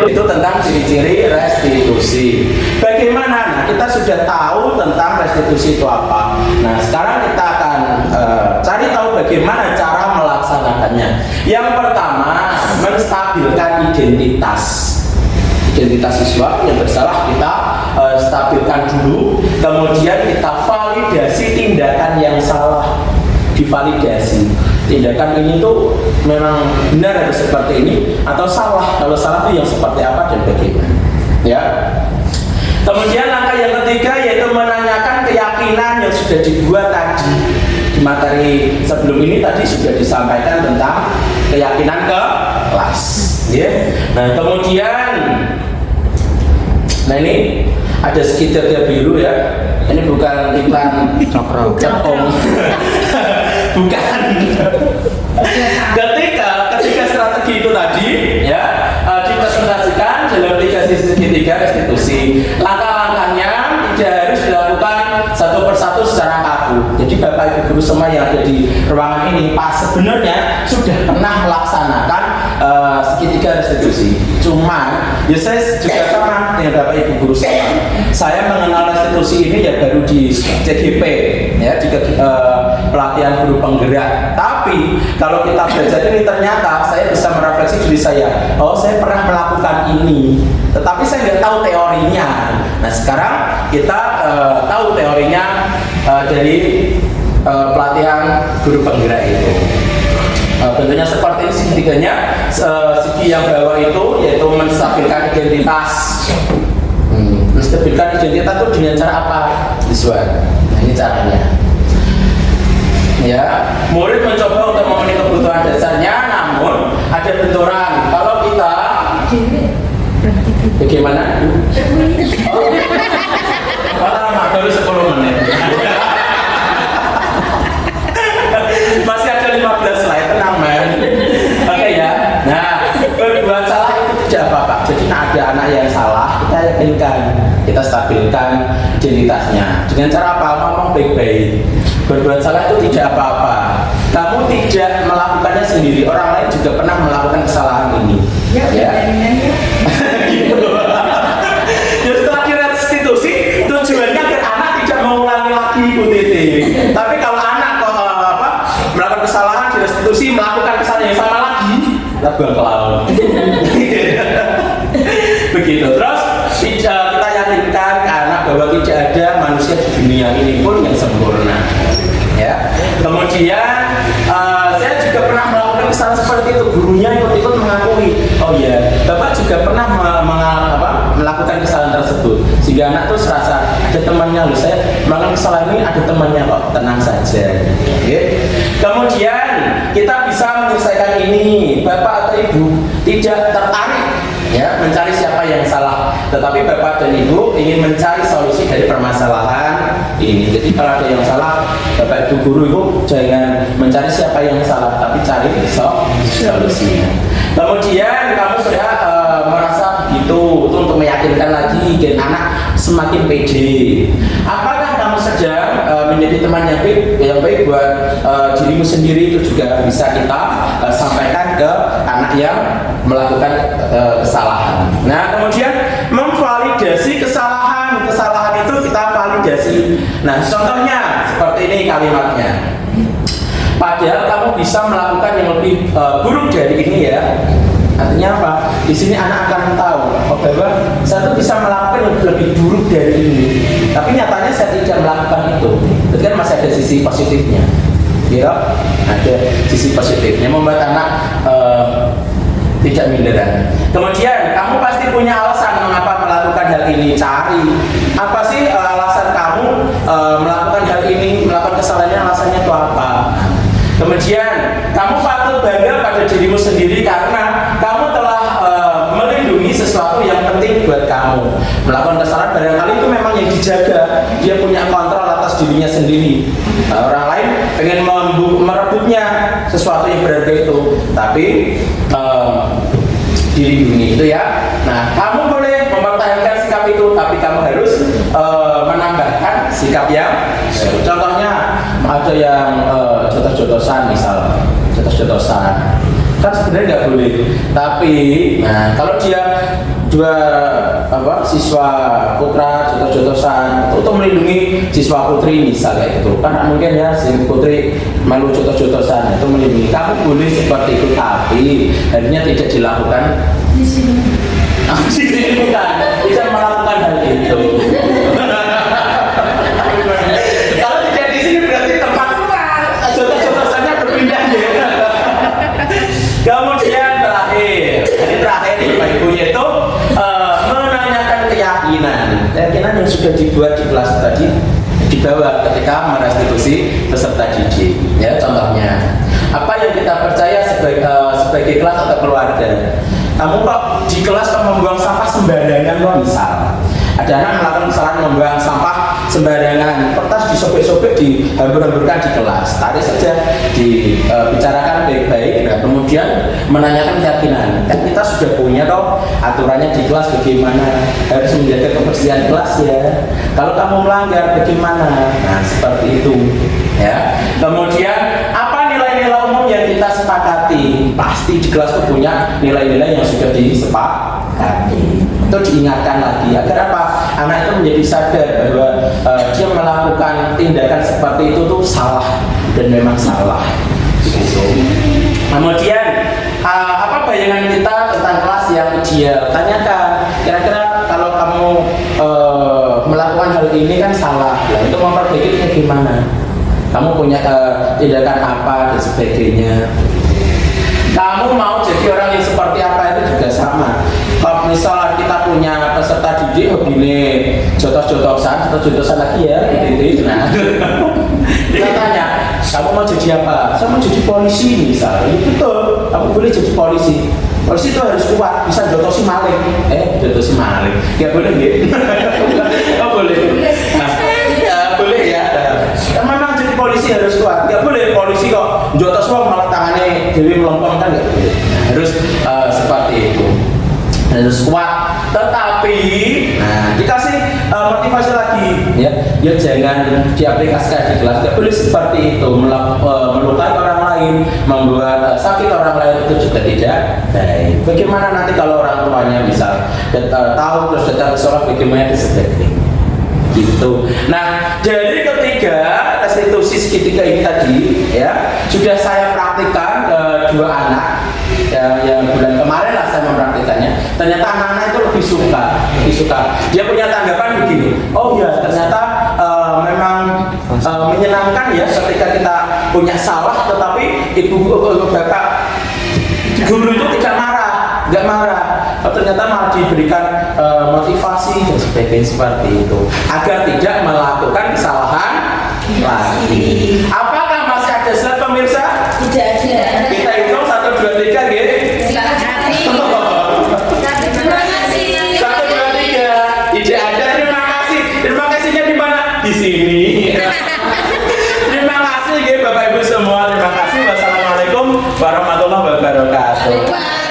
Speaker 2: Itu tentang ciri-ciri restitusi. Bagaimana? Nah, kita sudah tahu tentang restitusi itu apa. Nah, sekarang kita akan cari tahu bagaimana cara melaksanakannya. Yang pertama, menstabilkan identitas siswa yang bersalah. Kita stabilkan dulu, kemudian kita validasi tindakan yang salah, divalidasi. Tindakan ini tuh memang benar harus seperti ini atau salah. Kalau salah itu yang seperti apa dan bagaimana, ya. Kemudian langkah yang ketiga yaitu menanyakan keyakinan yang sudah dibuat tadi. Di materi sebelum ini tadi sudah disampaikan tentang keyakinan ke kelas, ya. Nah, kemudian ini ada segitiga biru ya. Ini bukan iklan cepong. Bukan. Ketika strategi itu tadi ya dipresentasikan dalam 3 sisi segitiga restitusi. Langkah-langkahnya tidak harus dilakukan satu persatu secara kaku. Jadi Bapak Ibu guru semua yang ada di ruangan ini sebenarnya sudah pernah melaksanakan segitiga restitusi. Cuman ya saya juga sama dengan Bapak Ibu guru semua. Saya mengenal restitusi ini ya baru di CGP ya, di pelatihan guru penggerak. Tapi kalau kita belajar ini ternyata saya bisa merefleksi diri saya. Oh, saya pernah melakukan ini, tetapi saya nggak tahu teorinya. Nah, sekarang kita tahu teorinya dari pelatihan guru penggerak itu. Tentunya seperti ini segitiganya. Segi yang bawah itu yaitu menstabilkan identitas. Menstabilkan identitas itu dengan cara apa? Siswa. Nah, ini caranya. Ya, murid mencoba untuk memenuhi kebutuhan dasarnya, namun ada benturan. Kalau kita bagaimana? Lama, baru 10 menit. Masih ada 15 slide, tenang men. Oke ya. Nah, berbuat salah itu tidak apa-apa. Jadi ada anak yang salah, kita yakinkan, kita stabilkan identitasnya. Dengan cara apa? Ngomong baik-baik. Berbuat salah itu tidak apa-apa. Kamu tidak melakukannya sendiri. Orang lain juga pernah melakukan kesalahan ini. Ya. Gitu. Ya, setelah direstitusi, tujuannya agar anak tidak mengulangi lagi Bu Titi. Tapi kalau anak melakukan kesalahan direstitusi, melakukan kesalahan yang sama lagi, kita buang ke laut. Begitu. Terus kita yakinkan ke anak bahwa tidak ada manusia di dunia ini pun yang sempurna. Ya. Kemudian saya juga pernah melakukan kesalahan seperti itu. Gurunya ikut-ikut mengakui, oh iya, Bapak juga pernah melakukan kesalahan tersebut. Sehingga anak tuh serasa ada temannya loh. Saya melakukan kesalahan ini ada temannya kok. Tenang saja. Okay. Kemudian kita bisa menyelesaikan ini. Bapak atau Ibu tidak tertarik ya mencari siapa yang salah, tetapi Bapak dan Ibu ingin mencari solusi dari permasalahan ini. Jadi kalau ada yang salah, Bapak Ibu guru itu jangan mencari siapa yang salah, tapi cari solusinya. Kemudian kamu sudah merasa begitu, itu untuk meyakinkan lagi dan anak semakin pede. Apakah kamu sedang menjadi teman yang baik buat dirimu sendiri? Itu juga bisa kita sampaikan ke anak yang melakukan kesalahan. Nah, kemudian memvalidasi kesalahan itu kita validasi. Nah, contohnya seperti ini kalimatnya. Padahal kamu bisa melakukan yang lebih buruk dari ini ya. Artinya apa? Di sini anak akan tahu, oh bahwa saya tuh bisa melakukan yang lebih buruk dari ini. Tapi nyatanya saya tidak melakukan itu. Berarti kan masih ada sisi positifnya. Ya, ada sisi positifnya membuat anak tidak minderan. Kemudian kamu pasti punya alasan mengapa melakukan hal ini. Cari apa sih alasan kamu melakukan hal ini, melakukan kesalahannya, alasannya itu apa. Kemudian kamu patut bangga pada dirimu sendiri karena kamu telah melindungi sesuatu yang penting buat kamu. Melakukan kesalahan barangkali itu memang yang dijaga, dia punya kontrol atas dirinya sendiri. Orang lain pengen merebutnya sesuatu yang yang berharga itu, tapi dilindungi itu ya. Nah, kamu boleh mempertahankan sikap itu, tapi kamu harus menambahkan sikap yang contohnya ada yang jotos-jotosan, misal jotos-jotosan kan sebenarnya nggak boleh, tapi nah kalau dia dua siswa putra jotos-jotosan untuk melindungi siswa putri misal kayak gitu kan, mungkin ya si putri malu jotos-jotosan itu melindungi, kamu boleh seperti itu, tapi akhirnya tidak dilakukan di sini bukan bisa melakukan hal itu. Kalau tidak di sini berarti tempat jotos-jotosannya berpindah ya. Kemudian terakhir Bapak Ibu, yaitu menanyakan keyakinan yang sudah dibuat di kelas tadi di bawah ketika merestitusi peserta didik. Ya, contohnya apa yang kita percaya sebagai kelas atau keluarga. Kamu kok di kelas membuang sampah sembarangan loh, misal ada anak melakukan kesalahan membuang sampah sembarangan, kertas disobek-sobek dihambur-hamburkan di kelas, tarik saja dibicarakan baik-baik. Nah, kemudian menanyakan keyakinan, kan kita sudah punya toh aturannya di kelas bagaimana harus menjaga kebersihan kelas ya, kalau kamu melanggar bagaimana. Nah, seperti itu ya. Kemudian apa nilai-nilai umum yang kita sepakati, pasti di kelas itu punya nilai-nilai yang sudah disepakati. Itu diingatkan lagi agar apa, anak itu menjadi sadar bahwa dia melakukan tindakan seperti itu tuh salah dan memang salah gitu. Kemudian apa bayangan kita tentang kelas yang ideal, tanyakan kira-kira kalau kamu melakukan hal ini kan salah ya, untuk memperbaikinya gimana, kamu punya tindakan apa dan sebagainya. Kamu mau jadi orang yang seperti apa itu juga sama. Kalau misalnya kita punya peserta didik hobi ini jotos-jotosan lagi ya, gitu. Nah, kita tanya, kamu mau jadi apa? Saya mau jadi polisi misalnya. Ya, betul, kamu boleh jadi polisi. Polisi itu harus kuat, bisa jotosi maling. Jotosi maling. Ya boleh gitu. Oh boleh. Nah, ya boleh ya. Memang jadi polisi harus kuat. Gak boleh polisi kok jotos wong malah tangannya dewi melompong, kan gak boleh. Nah, harus seperti itu, harus kuat. Tetapi dikasih motivasi lagi ya jangan diaplikasikan di kelas. Gak boleh seperti itu, melukai orang lain, membuat sakit orang lain, itu juga tidak baik. Bagaimana nanti kalau orang tuanya misal tahu terus datang ke sekolah, bagaimana disebutkan gitu. Nah, jadi ketiga restitusi segitiga ini tadi ya sudah saya praktikkan ke dua anak yang bulan kemarin lah saya mempraktikannya. Ternyata anak-anak itu lebih suka. Dia punya tanggapan begini, oh ya ternyata memang menyenangkan ya ketika kita punya salah, tetapi ibu bapak guru itu nggak marah. Ternyata malah diberikan motivasi dan sebagainya seperti itu agar tidak melakukan kesalahan lagi. Apakah masih ada slide pemirsa?
Speaker 1: Tidak ada.
Speaker 2: Kita hitung 1, 2, 3 gitu. 1, 2, 3. Tidak ada. Terima kasih. Terima kasihnya di mana? Di sini. Terima kasih Bapak Ibu semua. Terima kasih. Wassalamualaikum warahmatullahi wabarakatuh.